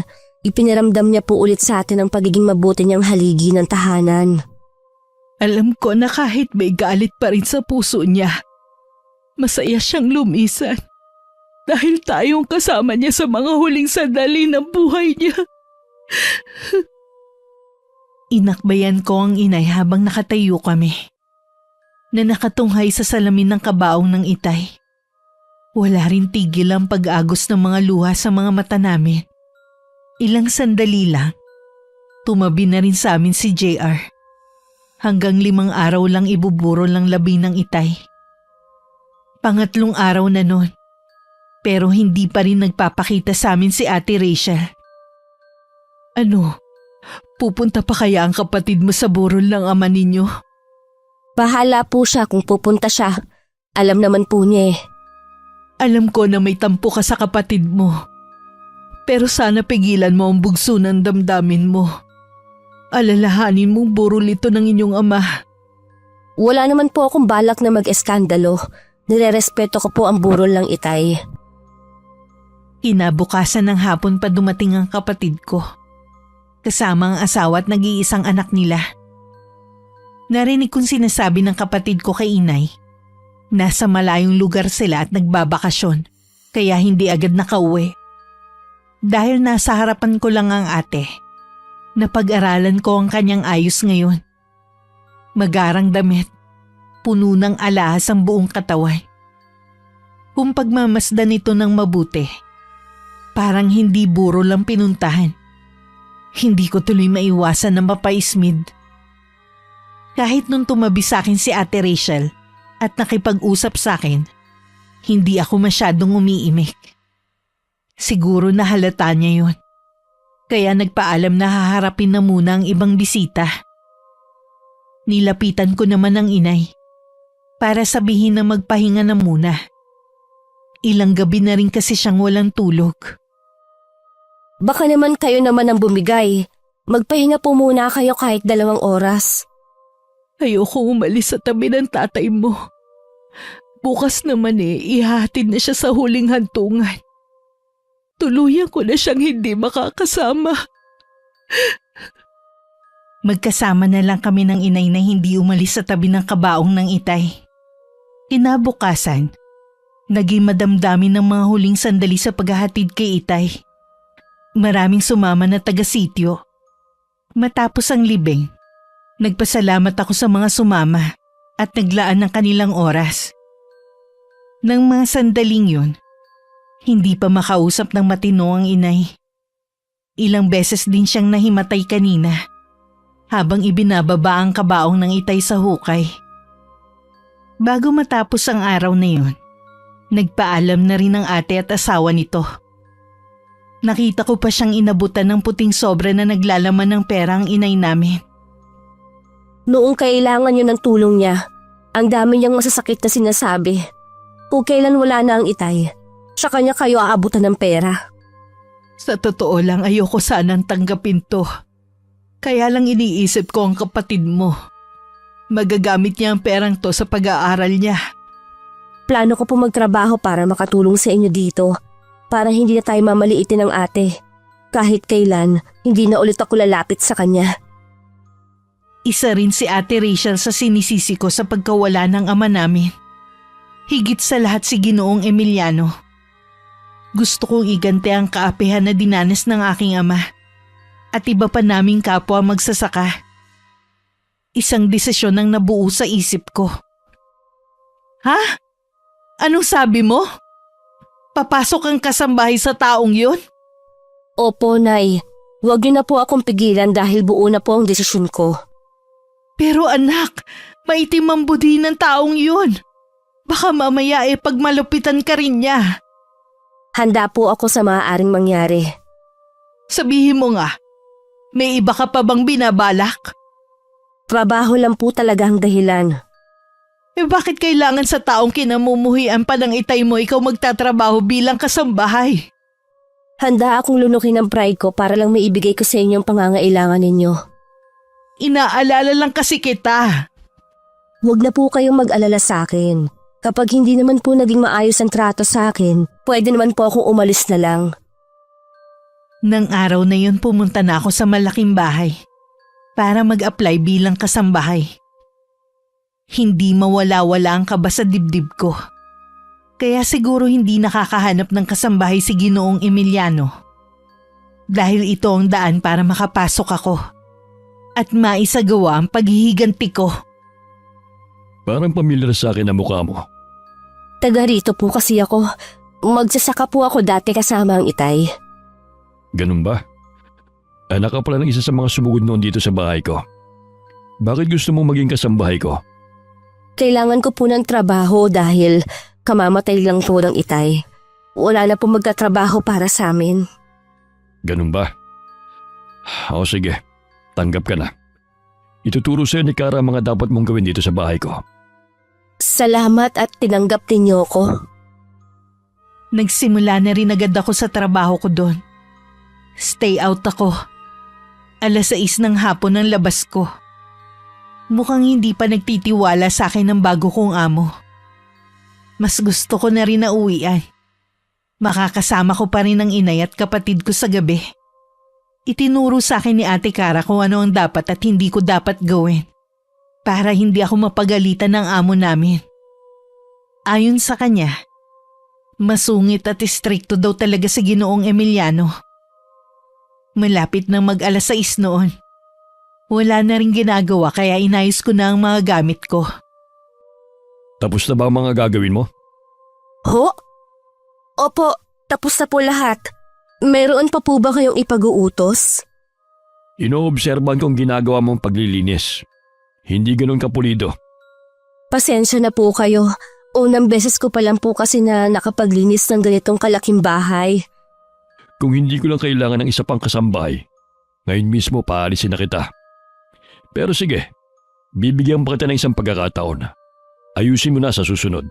Ipinaramdam niya po ulit sa atin ang pagiging mabuti niyang haligi ng tahanan. Alam ko na kahit may galit pa rin sa puso niya, masaya siyang lumisan. Dahil tayong kasama niya sa mga huling sandali ng buhay niya. Inakbayan ko ang inay habang nakatayo kami. Na nakatunghay sa salamin ng kabaong ng Itay. Wala rin tigil ang pag-agos ng mga luha sa mga mata namin. Ilang sandali lang, tumabi na rin sa amin si JR. Hanggang 5 araw lang ibuburo lang labi ng Itay. Pangatlong araw na nun, pero hindi pa rin nagpapakita sa amin si Ate Rachel. Ano, pupunta pa kaya ang kapatid mo sa burol ng ama ninyo? Bahala po siya kung pupunta siya. Alam naman po niya eh. Alam ko na may tampo ka sa kapatid mo. Pero sana pigilan mo ang bugso ng damdamin mo. Alalahanin mong burol ito ng inyong ama. Wala naman po akong balak na mag-eskandalo. Nirerespeto ko po ang burol ng Itay. Kinabukasan ng hapon pa dumating ang kapatid ko. Kasama ang asawa at nag-iisang anak nila. Narinig kong sinasabi ng kapatid ko kay inay. Nasa malayong lugar sila at nagbabakasyon, kaya hindi agad nakauwi. Dahil nasa harapan ko lang ang ate, napag-aralan ko ang kanyang ayos ngayon. Magarang damit, puno ng alahas ang buong katawan. Kung pagmamasdan ito ng mabuti, parang hindi buro lang pinuntahan. Hindi ko tuloy maiwasan na mapaismid. Kahit nung tumabi sa akin si Ate Rachel at nakipag-usap sa akin, hindi ako masyadong umiimik. Siguro nahalata niya yun. Kaya nagpaalam na haharapin na muna ang ibang bisita. Nilapitan ko naman ang inay para sabihin na magpahinga na muna. Ilang gabi na rin kasi siyang walang tulog. Baka naman kayo naman ang bumigay. Magpahinga po muna kayo kahit 2 oras. Ayoko umalis sa tabi ng tatay mo. Bukas naman ihahatid na siya sa huling hantungan. Tuluyan ko na siyang hindi makakasama. Magkasama na lang kami ng inay na hindi umalis sa tabi ng kabaong ng itay. Kinabukasan, naging madamdamin ng mga huling sandali sa paghahatid kay itay. Maraming sumama na taga-sityo. Matapos ang libing, nagpasalamat ako sa mga sumama at naglaan ng kanilang oras. Nang mga sandaling yun, hindi pa makausap ng matino ang inay. Ilang beses din siyang nahimatay kanina habang ibinababa ang kabaong ng itay sa hukay. Bago matapos ang araw na yun, nagpaalam na rin ang ate at asawa nito. Nakita ko pa siyang inabutan ng puting sobra na naglalaman ng pera ang inay namin. Noong kailangan niyo ng tulong niya, ang dami niyang masasakit na sinasabi. Kung kailan wala na ang itay, sa kanya kayo aabutan ng pera. Sa totoo lang ayoko sanang tanggapin to. Kaya lang iniisip ko ang kapatid mo. Magagamit niya ang perang to sa pag-aaral niya. Plano ko po magtrabaho para makatulong sa inyo dito. Para hindi na tayo mamaliitin ng ate. Kahit kailan, hindi na ulit ako lalapit sa kanya. Isa rin si Ate Rachel sa sinisisi ko sa pagkawala ng ama namin. Higit sa lahat si Ginoong Emiliano. Gusto kong igante ang kaapihan na dinanas ng aking ama at iba pa naming kapwa magsasaka. Isang desisyon ang nabuo sa isip ko. Ha? Anong sabi mo? Papasok ang kasambahay sa taong yun? Opo, Nay. Huwag niyo na po akong pigilan dahil buo na po ang desisyon ko. Pero anak, maitim ang budhi ng taong yun. Baka mamaya pag malupitan ka rin niya. Handa po ako sa maaaring mangyari. Sabihin mo nga, may iba ka pa bang binabalak? Trabaho lang po talaga ang dahilan. Bakit kailangan sa taong kinamumuhian pa ng itay mo ikaw magtatrabaho bilang kasambahay? Handa akong lunukin ang pride ko para lang maibigay ko sa inyo ang pangangailangan ninyo. Inaalala lang kasi kita. Huwag na po kayong mag-alala sa akin. Kapag hindi naman po naging maayos ang trato sa akin, pwede naman po akong umalis na lang. Nang araw na yun pumunta na ako sa malaking bahay para mag-apply bilang kasambahay. Hindi mawala-wala ang kaba sa dibdib ko. Kaya siguro hindi nakakahanap ng kasambahay si Ginoong Emiliano. Dahil ito ang daan para makapasok ako at maisagawa ang paghihiganti ko. Parang pamilyar sa akin ang mukha mo. Taga rito po kasi ako. Magsasaka po ako dati kasama ang itay. Ganun ba? Anak ka pala ng isa sa mga sumugod noon dito sa bahay ko. Bakit gusto mong maging kasambahay ko? Kailangan ko po ng trabaho dahil kamamatay lang po ng itay. Wala na po magtatrabaho para sa amin. Ganun ba? O sige, tanggap ka na. Ituturo sa'yo ni Kara ang mga dapat mong gawin dito sa bahay ko. Salamat at tinanggap ninyo ko. Nagsimula na rin agad ako sa trabaho ko doon. Stay out ako. 6:00 ng hapon ang labas ko. Mukhang hindi pa nagtitiwala sa akin ng bago kong amo. Mas gusto ko na rin na uwian. Makakasama ko pa rin ang inay at kapatid ko sa gabi. Itinuro sa akin ni Ate Kara kung ano ang dapat at hindi ko dapat gawin para hindi ako mapagalitan ng amo namin. Ayon sa kanya, masungit at istrikto daw talaga si Ginoong Emiliano. Malapit nang mag-6 noon. Wala na rin ginagawa kaya inayos ko na ang mga gamit ko. Tapos na ba ang mga gagawin mo? Ho? Opo, tapos na po lahat. Meron pa po ba kayong ipag-uutos? Inoobserban kong ginagawa mong paglilinis. Hindi ganun kapulido. Pasensya na po kayo. Unang beses ko pa lang po kasi na nakapaglinis ng ganitong kalaking bahay. Kung hindi ko lang kailangan ng isa pang kasambahay, ngayon mismo paalisin na kita. Pero sige, bibigyan pa kita ng isang pagkakataon. Ayusin mo na sa susunod.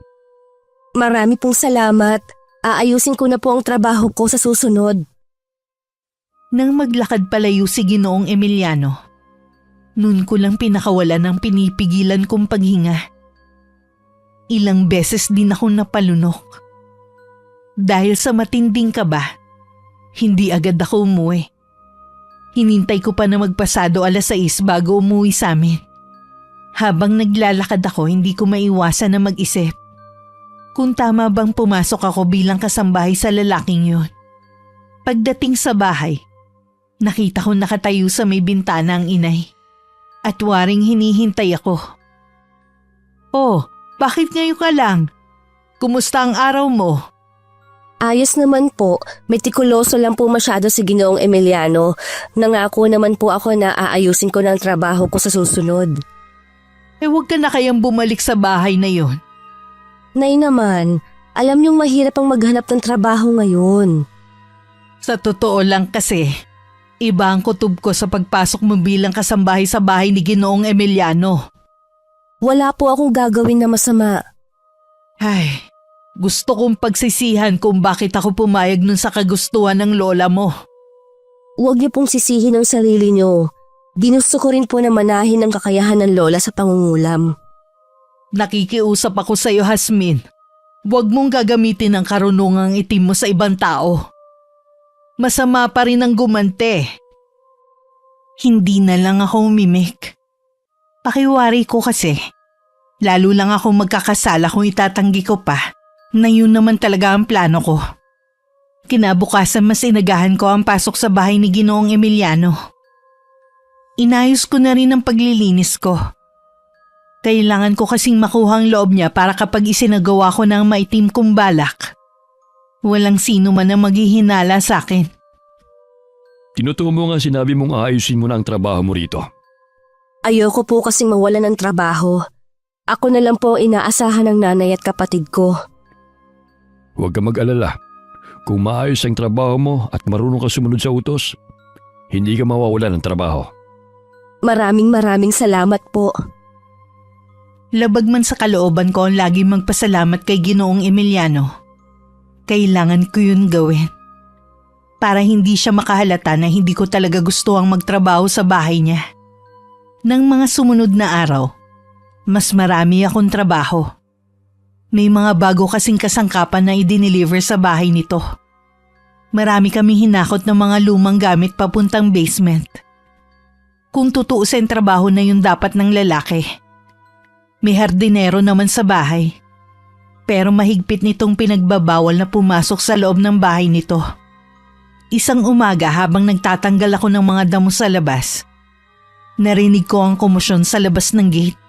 Marami pong salamat. Aayusin ko na po ang trabaho ko sa susunod. Nang maglakad palayo si Ginoong Emiliano, noon ko lang pinakawalan ng pinipigilan kong paghinga. Ilang beses din ako napalunok. Dahil sa matinding kaba, hindi agad ako umuwi. Hinintay ko pa na magpasado 6:00 bago umuwi sa amin. Habang naglalakad ako, hindi ko maiwasan na mag-isip kung tama bang pumasok ako bilang kasambahay sa lalaking yun. Pagdating sa bahay, nakita ko nakatayo sa may bintana ang inay at waring hinihintay ako. "Oh, bakit ngayon ka lang? Kumusta ang araw mo?" Ayos naman po, metikuloso lang po masyado si Ginoong Emiliano. Nangako naman po ako na aayusin ko ng trabaho ko sa susunod. Huwag ka na kayang bumalik sa bahay na yon. Nay naman, alam niyong mahirap ang maghanap ng trabaho ngayon. Sa totoo lang kasi, iba ang kutob ko sa pagpasok mo bilang kasambahay sa bahay ni Ginoong Emiliano. Wala po akong gagawin na masama. Ay, gusto kong pagsisihan kung bakit ako pumayag nun sa kagustuhan ng lola mo. Huwag niyo pong sisihin ang sarili niyo. Ginusto ko rin po na manahin ang kakayahan ng lola sa pangungulam. Nakikiusap ako sa iyo, Hasmin. Huwag mong gagamitin ang karunungang itim mo sa ibang tao. Masama pa rin ang gumante. Hindi na lang ako umimik. Pakiwari ko kasi. Lalo lang ako magkakasala kung itatanggi ko pa na yun naman talaga ang plano ko. Kinabukasan mas inagahan ko ang pasok sa bahay ni Ginoong Emiliano. Inayos ko na rin ang paglilinis ko. Kailangan ko kasing makuha ang loob niya para kapag isinagawa ko ng maitim kong balak, walang sino man ang maghihinala sa akin. Tinutuo mo nga sinabi mong aayusin mo na ang trabaho mo rito. Ayoko po kasing mawalan ng trabaho. Ako na lang po ang inaasahan ng nanay at kapatid ko. Huwag ka mag-alala. Kung maayos ang trabaho mo at marunong ka sumunod sa utos, hindi ka mawawalan ng trabaho. Maraming salamat po. Labag man sa kalooban ko ang laging magpasalamat kay Ginoong Emiliano. Kailangan ko yun gawin. Para hindi siya makahalata na hindi ko talaga gusto ang magtrabaho sa bahay niya. Nang mga sumunod na araw, mas marami akong trabaho. May mga bago kasing kasangkapan na i-deliver sa bahay nito. Marami kaming hinakot ng mga lumang gamit papuntang basement. Kung tutuusin trabaho na yun dapat ng lalaki. May hardinero naman sa bahay. Pero mahigpit nitong pinagbabawal na pumasok sa loob ng bahay nito. Isang umaga habang nagtatanggal ako ng mga damo sa labas, narinig ko ang komosyon sa labas ng gate.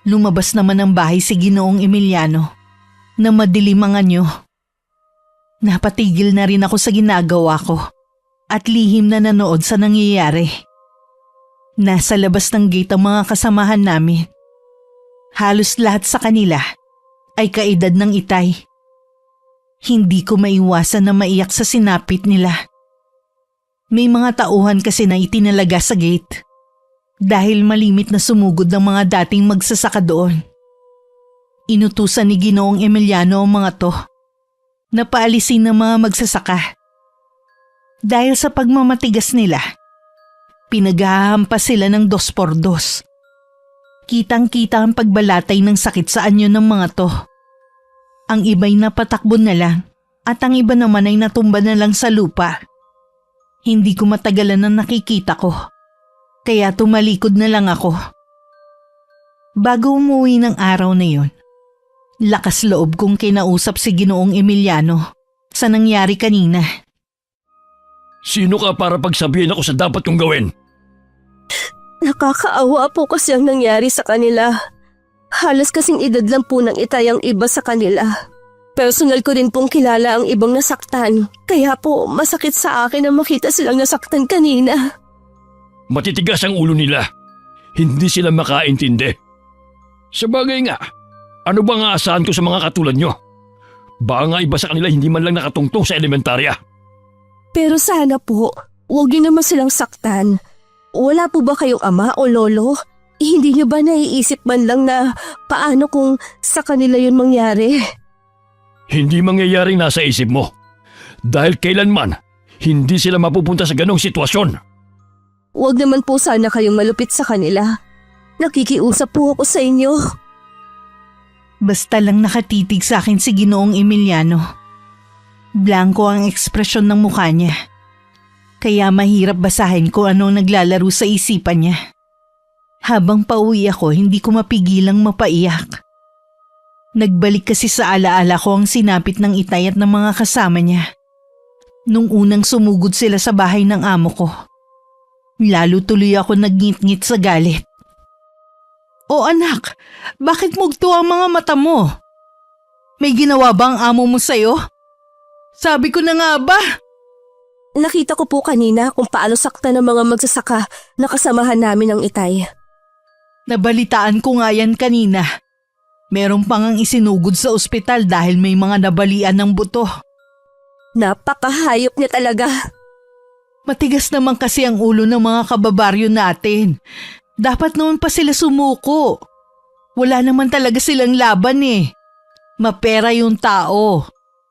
Lumabas naman ng bahay si Ginoong Emiliano na madilim ang anyo. Napatigil na rin ako sa ginagawa ko at lihim na nanood sa nangyayari. Nasa labas ng gate ang mga kasamahan namin. Halos lahat sa kanila ay kaedad ng itay. Hindi ko maiwasan na maiyak sa sinapit nila. May mga tauhan kasi na itinalaga sa gate. Dahil malimit na sumugod ng mga dating magsasaka doon. Inutusan ni Ginoong Emiliano ang mga to na paalisin ng mga magsasaka. Dahil sa pagmamatigas nila, pinaghahampas sila ng 2x2. Kitang-kita ang pagbalatay ng sakit sa anyo ng mga to. Ang iba'y napatakbo na lang at ang iba naman ay natumba na lang sa lupa. Hindi ko matagalan ang nakikita ko. Kaya tumalikod na lang ako. Bago umuwi ng araw na yun, lakas loob kong kinausap si Ginoong Emiliano sa nangyari kanina. Sino ka para pagsabihin ako sa dapat kong gawin? Nakakaawa po kasi ang nangyari sa kanila. Halos kasing edad lang po ng itay ang iba sa kanila. Personal ko din pong kilala ang ibang nasaktan. Kaya po masakit sa akin na makita silang nasaktan kanina. Matitigas ang ulo nila. Hindi sila makaintindi. Sabagay nga, ano bang aasahan ko sa mga katulad nyo? Baka nga iba sa kanila hindi man lang nakatungtong sa elementarya. Pero sana po, huwag niyo naman silang saktan. Wala po ba kayong ama o lolo? Hindi niyo ba naiisip man lang na paano kung sa kanila yun mangyari? Hindi mangyayaring nasa isip mo. Dahil kailanman, hindi sila mapupunta sa ganong sitwasyon. Huwag naman po sana kayong malupit sa kanila. Nakikiusap po ako sa inyo. Basta lang nakatitig sa akin si Ginoong Emiliano. Blanko ang ekspresyon ng mukha niya. Kaya mahirap basahin kung anong naglalaro sa isipan niya. Habang pauwi ako, hindi ko mapigilang mapaiyak. Nagbalik kasi sa alaala ko ang sinapit ng Itay at ng mga kasama niya. Nung unang sumugod sila sa bahay ng amo ko. Lalo tuloy ako nagngit-ngit sa galit. O anak, bakit mugto ang mga mata mo? May ginawa ba ang amo mo sa'yo? Sabi ko na nga ba? Nakita ko po kanina kung paano sakta ng mga magsasaka na kasamahan namin ng Itay. Nabalitaan ko nga yan kanina. Meron pang ang isinugod sa ospital dahil may mga nabalian ng buto. Napakahayop niya talaga. Matigas naman kasi ang ulo ng mga kababaryo natin. Dapat noon pa sila sumuko. Wala naman talaga silang laban eh. Mapera yung tao.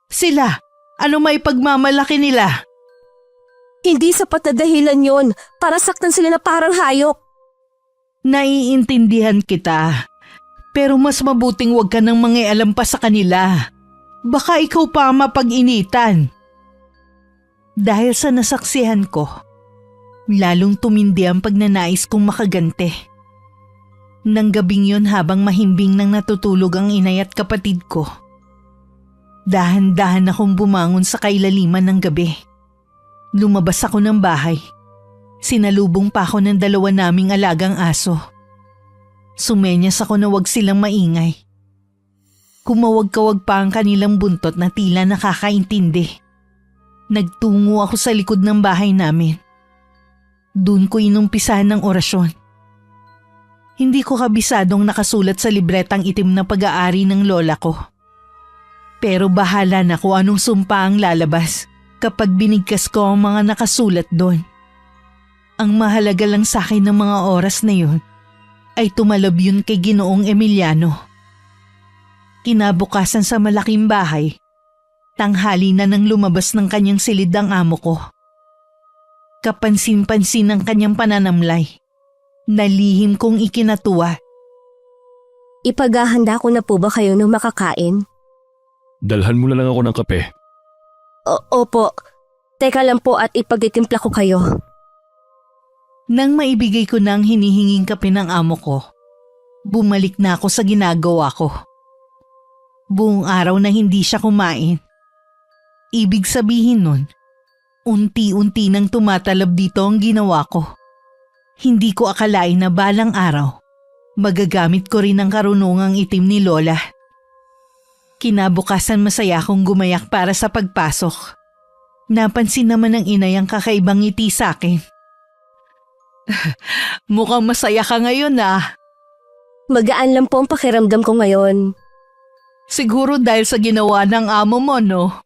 Sila, ano may pagmamalaki nila? Hindi sapat na dahilan yon para saktan sila na parang hayop. Naiintindihan kita. Pero mas mabuting wag ka nang mangialam pa sa kanila. Baka ikaw pa mapag-initan. Dahil sa nasaksihan ko, lalong tumindi ang pagnanais kong makagante. Nang gabing yon habang mahimbing nang natutulog ang inay at kapatid ko, dahan-dahan akong bumangon sa kailaliman ng gabi. Lumabas ako ng bahay. Sinalubong pa ako ng 2 naming alagang aso. Sumenyas ako na wag silang maingay. Kumawag-kawag pa ang kanilang buntot na tila nakakaintindi. Nagtungo ako sa likod ng bahay namin. Doon ko inumpisahan ng orasyon. Hindi ko kabisadong nakasulat sa libretang itim na pag-aari ng lola ko. Pero bahala na kung anong sumpa ang lalabas kapag binigkas ko ang mga nakasulat doon. Ang mahalaga lang sa akin ng mga oras na yun ay tumalab yun kay Ginoong Emiliano. Kinabukasan sa malaking bahay, tanghali na nang lumabas ng kanyang silid ang amo ko. Kapansin-pansin ng kanyang pananamlay. Nalihim kong ikinatuwa. Ipaghahanda ko na po ba kayo ng makakain? Dalhan mo na lang ako ng kape. Opo. Teka lang po at ipagtitimpla ko kayo. Nang maibigay ko na ang hinihinging kape ng amo ko, bumalik na ako sa ginagawa ko. Buong araw na hindi siya kumain. Ibig sabihin nun, unti-unti nang tumatalab dito ang ginawa ko. Hindi ko akalain na balang araw, magagamit ko rin ang karunungang itim ni Lola. Kinabukasan masaya akong gumayak para sa pagpasok. Napansin naman ng inay ang kakaibang ngiti sa akin. Mukhang masaya ka ngayon ah. Magaan lang po ang pakiramdam ko ngayon. Siguro dahil sa ginawa ng amo mo, no?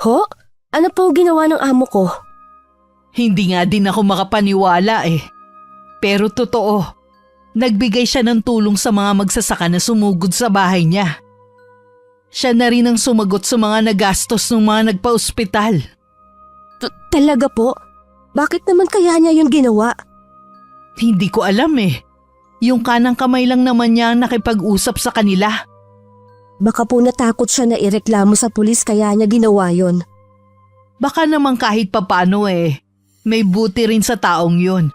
Ho? Ano po ginawa ng amo ko? Hindi nga din ako makapaniwala eh. Pero totoo, nagbigay siya ng tulong sa mga magsasaka na sumugod sa bahay niya. Siya na rin ang sumagot sa mga nagastos ng mga nagpa-ospital. Talaga po? Bakit naman kaya niya yung ginawa? Hindi ko alam eh. Yung kanang kamay lang naman niya ang nakipag-usap sa kanila. Baka po natakot siya na ireklamo sa pulis kaya niya ginawa yon. Baka naman kahit papano eh, may buti rin sa taong yun.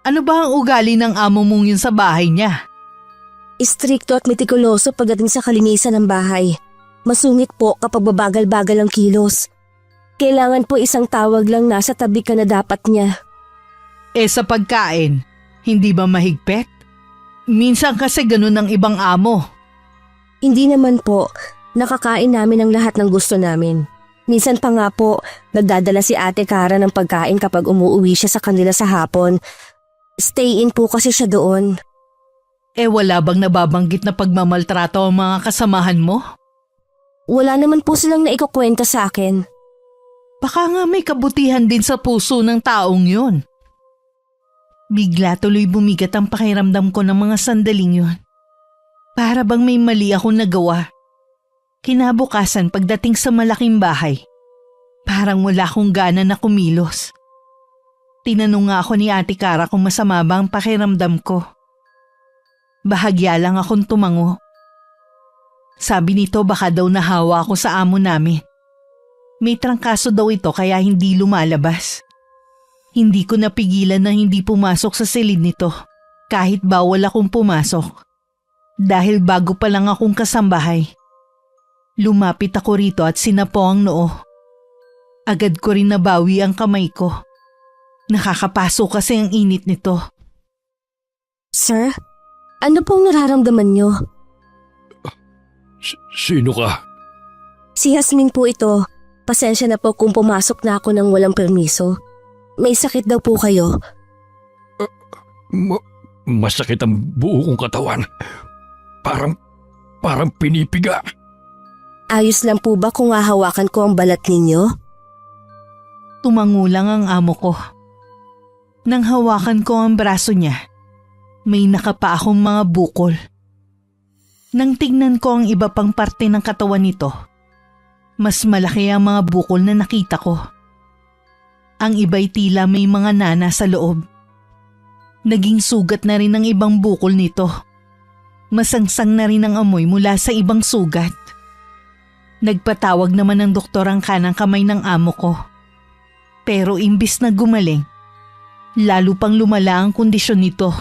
Ano ba ang ugali ng amo mong yun sa bahay niya? Istrikto at metikuloso pagdating sa kalinisan ng bahay. Masungit po kapag babagal-bagal ang kilos. Kailangan po isang tawag lang nasa tabi ka na dapat niya. Eh sa pagkain, hindi ba mahigpit? Minsan kasi ganun ang ibang amo. Hindi naman po. Nakakain namin ang lahat ng gusto namin. Minsan pa nga po, nagdadala si Ate Cara ng pagkain kapag umuwi siya sa kanila sa hapon. Stay in po kasi siya doon. Eh wala bang nababanggit na pagmamaltrato ang mga kasamahan mo? Wala naman po silang naikukwenta sa akin. Baka nga may kabutihan din sa puso ng taong yun. Bigla tuloy bumigat ang pakiramdam ko ng mga sandaling yun. Para bang may mali akong nagawa. Kinabukasan pagdating sa malaking bahay, Parang wala akong gana na kumilos. Tinanong nga ako ni Ate Cara kung masama ba ang pakiramdam ko. Bahagya lang akong tumango. Sabi nito baka daw nahawa ako sa amo namin. May trangkaso daw ito kaya hindi lumalabas. Hindi ko napigilan na hindi pumasok sa silid nito kahit bawal akong pumasok. Dahil bago pa lang akong kasambahay. Lumapit ako rito at sinapo ang noo. Agad ko rin nabawi ang kamay ko. Nakakapaso kasi ang init nito. Sir, ano pong nararamdaman niyo? Sino ka? Si Yasmin po ito. Pasensya na po kung pumasok na ako ng walang permiso. May sakit daw po kayo. Masakit ang buo kong katawan. Parang pinipiga. Ayos lang po ba kung hahawakan ko ang balat ninyo? Tumangulang ang amo ko. Nang hawakan ko ang braso niya, may nakapa akong mga bukol. Nang tignan ko ang iba pang parte ng katawan nito, mas malaki ang mga bukol na nakita ko. Ang iba'y tila may mga nana sa loob. Naging sugat na rin ang ibang bukol nito. Masangsang na rin ang amoy mula sa ibang sugat. Nagpatawag naman ng doktor ang kanang kamay ng amo ko. Pero imbis na gumaling, lalo pang lumala ang kondisyon nito.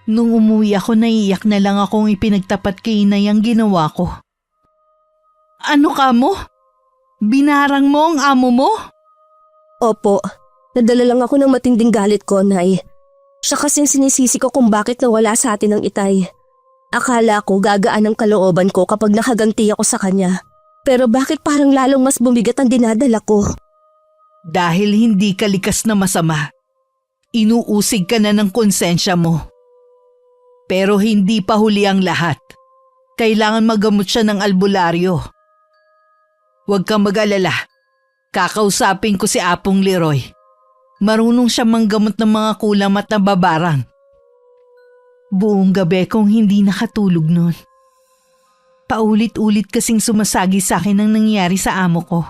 Nung umuwi ako, naiiyak na lang akong ipinagtapat kay inay ang ginawa ko. Ano ka mo? Binarang mo ang amo mo? Opo, nadala lang ako ng matinding galit ko, Nay. Siya kasing sinisisi ko kung bakit nawala sa atin ang itay. Akala ko gagaan ang kalooban ko kapag nakaganti ako sa kanya. Pero bakit parang lalong mas bumigat ang dinadala ko? Dahil hindi ka likas na masama. Inuusig ka na ng konsensya mo. Pero hindi pa huli ang lahat. Kailangan magamot siya ng albularyo. Huwag kang mag-alala. Kakausapin ko si Apong Leroy. Marunong siya manggamot ng mga kulam at nababarang. Buong gabi kong hindi nakatulog noon. Paulit-ulit kasing sumasagi sa akin ang nangyari sa amo ko.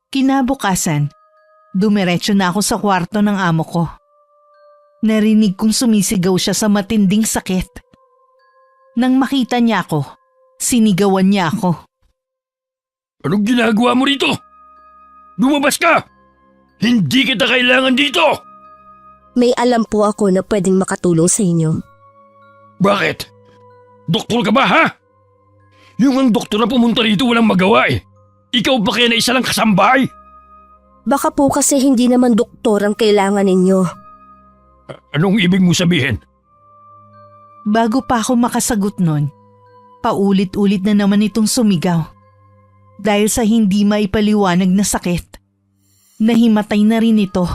Kinabukasan, dumiretso na ako sa kwarto ng amo ko. Narinig kong sumisigaw siya sa matinding sakit. Nang makita niya ako, sinigawan niya ako. Anong ginagawa mo rito? Lumabas ka! Hindi kita kailangan dito! May alam po ako na pwedeng makatulong sa inyo. Bakit? Doktor ka ba, ha? Yung ang doktor na pumunta rito walang magawa eh. Ikaw ba kaya na isa lang kasambahay? Baka po kasi hindi naman doktor ang kailangan ninyo. Anong ibig mo sabihin? Bago pa ako makasagot nun, paulit-ulit na naman itong sumigaw. Dahil sa hindi maipaliwanag na sakit, nahimatay na rin ito.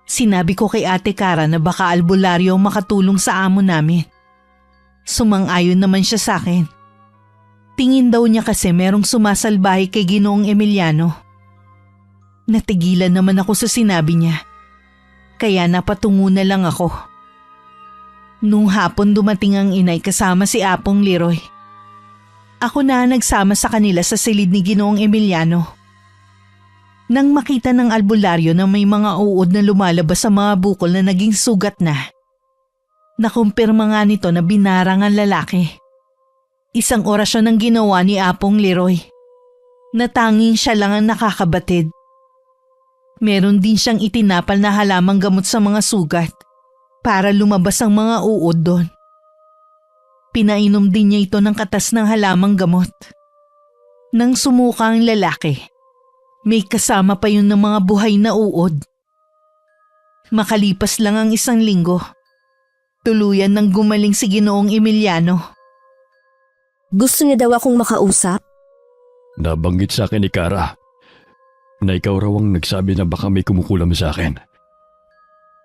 Sinabi ko kay Ate Cara na baka albularyo ang makatulong sa amo namin. Sumang-ayon naman siya sa akin. Tingin daw niya kasi merong sumasalbahe kay Ginoong Emiliano. Natigilan naman ako sa sinabi niya. Kaya napatungo na lang ako. Nung hapon dumating ang inay kasama si Apong Leroy. Ako na nagsama sa kanila sa silid ni Ginoong Emiliano. Nang makita ng albularyo na may mga uod na lumalabas sa mga bukol na naging sugat na, nakumpirma nga nito na binarang ang lalaki. Isang orasyon ang ginawa ni Apong Leroy. Na tanging siya lang ang nakakabatid. Meron din siyang itinapal na halamang gamot sa mga sugat para lumabas ang mga uod doon. Pinainom din niya ito ng katas ng halamang gamot. Nang sumuka ang lalaki, may kasama pa yun ng mga buhay na uod. Makalipas lang ang 1 linggo, tuluyan nang gumaling si Ginoong Emiliano. Gusto niya daw akong makausap? Nabanggit sa akin ni Cara na ikaw raw ang nagsabi na baka may kumukulam sa akin.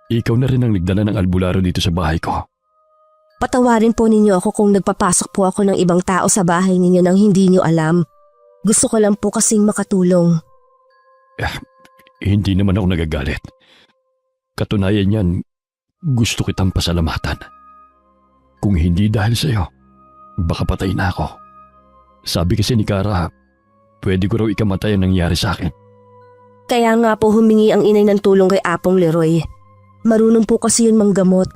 Ikaw na rin ang nagdala ng albularyo dito sa bahay ko. Patawarin po ninyo ako kung nagpapasok po ako ng ibang tao sa bahay ninyo nang hindi niyo alam. Gusto ko lang po kasing makatulong. Hindi naman ako nagagalit. Katunayan yan, gusto kitang pasalamatan. Kung hindi dahil sa'yo, baka patay na ako. Sabi kasi ni Cara, pwede ko raw ikamatay ang nangyari sa akin. Kaya nga po humingi ang inay ng tulong kay Apong Leroy. Marunong po kasi yun manggamot.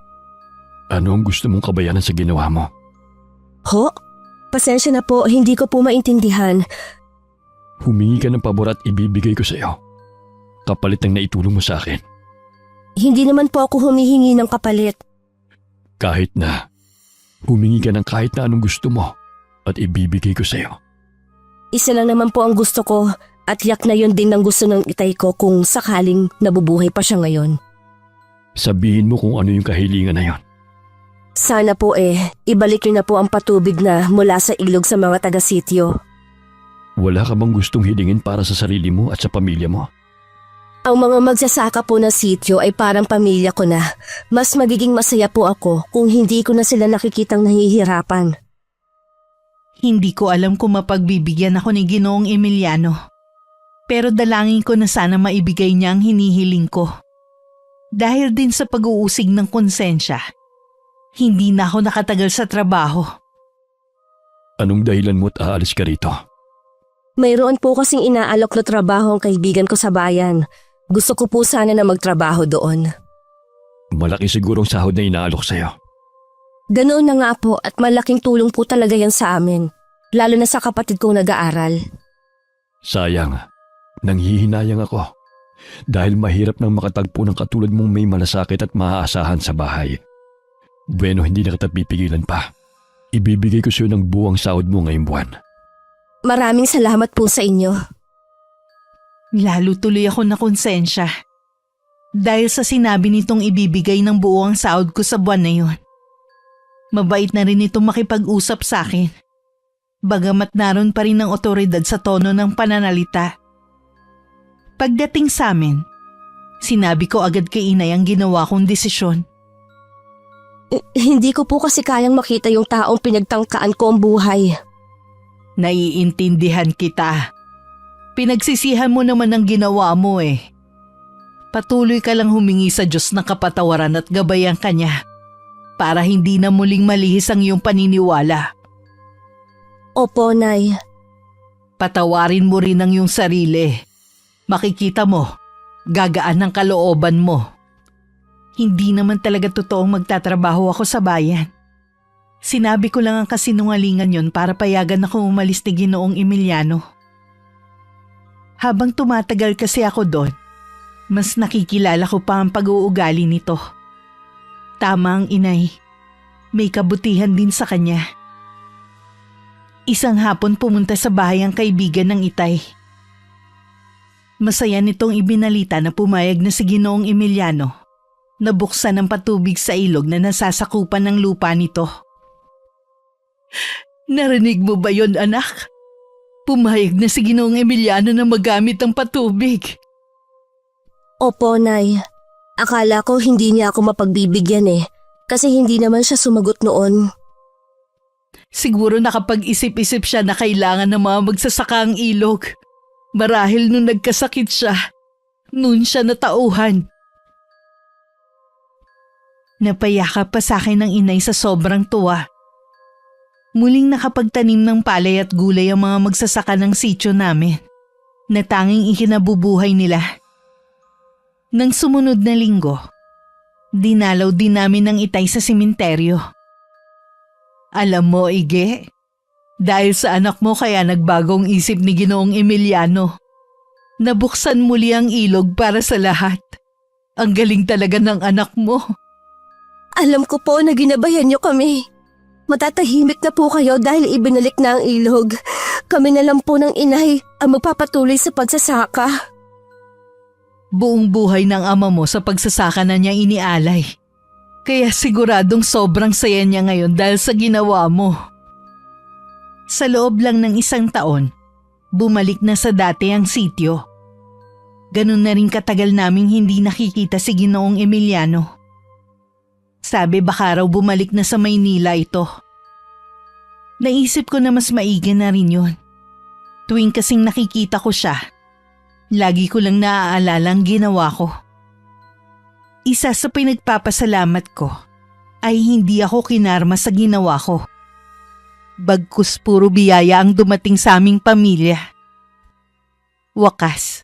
Ano ang gusto mong kabayanan sa ginawa mo? Ho? Pasensya na po, hindi ko po maintindihan. Humingi ka ng pabor at ibibigay ko sa iyo. Kapalit ng naitulong mo sa akin. Hindi naman po ako humihingi ng kapalit. Kahit na, humingi ka ng kahit na anong gusto mo at ibibigay ko sa iyo. Isa lang naman po ang gusto ko at yak na yun din ang gusto ng itay ko kung sakaling nabubuhay pa siya ngayon. Sabihin mo kung ano yung kahilingan na yon. Sana po ibalik niyo na po ang patubig na mula sa ilog sa mga taga-sityo. Wala ka bang gustong hilingin para sa sarili mo at sa pamilya mo? Ang mga magsasaka po ng sityo ay parang pamilya ko na. Mas magiging masaya po ako kung hindi ko na sila nakikitang nahihirapan. Hindi ko alam kung mapagbibigyan ako ni Ginoong Emiliano. Pero dalangin ko na sana maibigay niya ang hinihiling ko. Dahil din sa pag-uusig ng konsensya, hindi na ako nakatagal sa trabaho. Anong dahilan mo at aalis ka rito? Mayroon po kasing inaalok na trabaho ang kaibigan ko sa bayan. Gusto ko po sana na magtrabaho doon. Malaki siguro ang sahod na inaalok sa'yo. Ganoon na nga po at malaking tulong po talaga yan sa amin. Lalo na sa kapatid kong nag-aaral. Sayang, nanghihinayang ako. Dahil mahirap nang makatagpo ng katulad mong may malasakit at maaasahan sa bahay. Bueno, hindi na kita pipigilan pa. Ibibigay ko sa'yo ng buwang sahod mo ngayong buwan. Maraming salamat po sa inyo. Lalo tuloy ako na konsensya. Dahil sa sinabi nitong ibibigay ng buo ang sahod ko sa buwan na yun. Mabait na rin itong makipag-usap sa akin. Bagamat naroon pa rin ang otoridad sa tono ng pananalita. Pagdating sa amin, sinabi ko agad kay inay ang ginawa kong desisyon. Hindi ko po kasi kayang makita yung taong pinagtangkaan ko ang buhay. Naiintindihan kita. Pinagsisihan mo naman ang ginawa mo eh. Patuloy ka lang humingi sa Diyos ng kapatawaran at gabayan ka niya para hindi na muling malihis ang iyong paniniwala. Opo, Nay. Patawarin mo rin ang iyong sarili. Makikita mo, gagaan ang kalooban mo. Hindi naman talaga totoong magtatrabaho ako sa bayan. Sinabi ko lang ang kasinungalingan yon para payagan ako umalis ni Ginoong Emiliano. Habang tumatagal kasi ako doon, mas nakikilala ko pa ang pag-uugali nito. Tama ang inay, may kabutihan din sa kanya. Isang hapon pumunta sa bahay ang kaibigan ng itay. Masaya nitong ibinalita na pumayag na si Ginoong Emiliano na buksan ang patubig sa ilog na nasasakupan ng lupa nito. Narinig mo ba yon, anak? Pumayag na si Ginoong Emiliano na magamit ang patubig. Opo, Nay. Akala ko hindi niya ako mapagbibigyan kasi hindi naman siya sumagot noon. Siguro nakapag-isip-isip siya na kailangan ng mga magsasaka ang ilog. Marahil nung nagkasakit siya, noon siya natauhan. Napayakap pa sa akin ng inay sa sobrang tuwa. Muling nakapagtanim ng palay at gulay ang mga magsasaka ng sityo namin, na tanging ikinabubuhay nila. Nang sumunod na linggo, dinalaw din namin ng itay sa simenteryo. Alam mo, Ige, dahil sa anak mo kaya nagbagong isip ni Ginoong Emiliano. Nabuksan muli ang ilog para sa lahat. Ang galing talaga ng anak mo. Alam ko po na ginabayan niyo kami. Matatahimik na po kayo dahil ibinalik na ang ilog. Kami na lang po ng inay ang magpapatuloy sa pagsasaka. Buong buhay ng ama mo sa pagsasaka na niya inialay. Kaya siguradong sobrang saya niya ngayon dahil sa ginawa mo. Sa loob lang ng 1 taon, bumalik na sa dati ang sityo. Ganun na rin katagal naming hindi nakikita si Ginoong Emiliano. Sabi baka raw bumalik na sa Maynila ito. Naisip ko na mas maigi na rin yun. Tuwing kasing nakikita ko siya, lagi ko lang naaalala ang ginawa ko. Isa sa pinagpapasalamat ko ay hindi ako kinarma sa ginawa ko. Bagkus puro biyaya ang dumating sa aming pamilya. Wakas,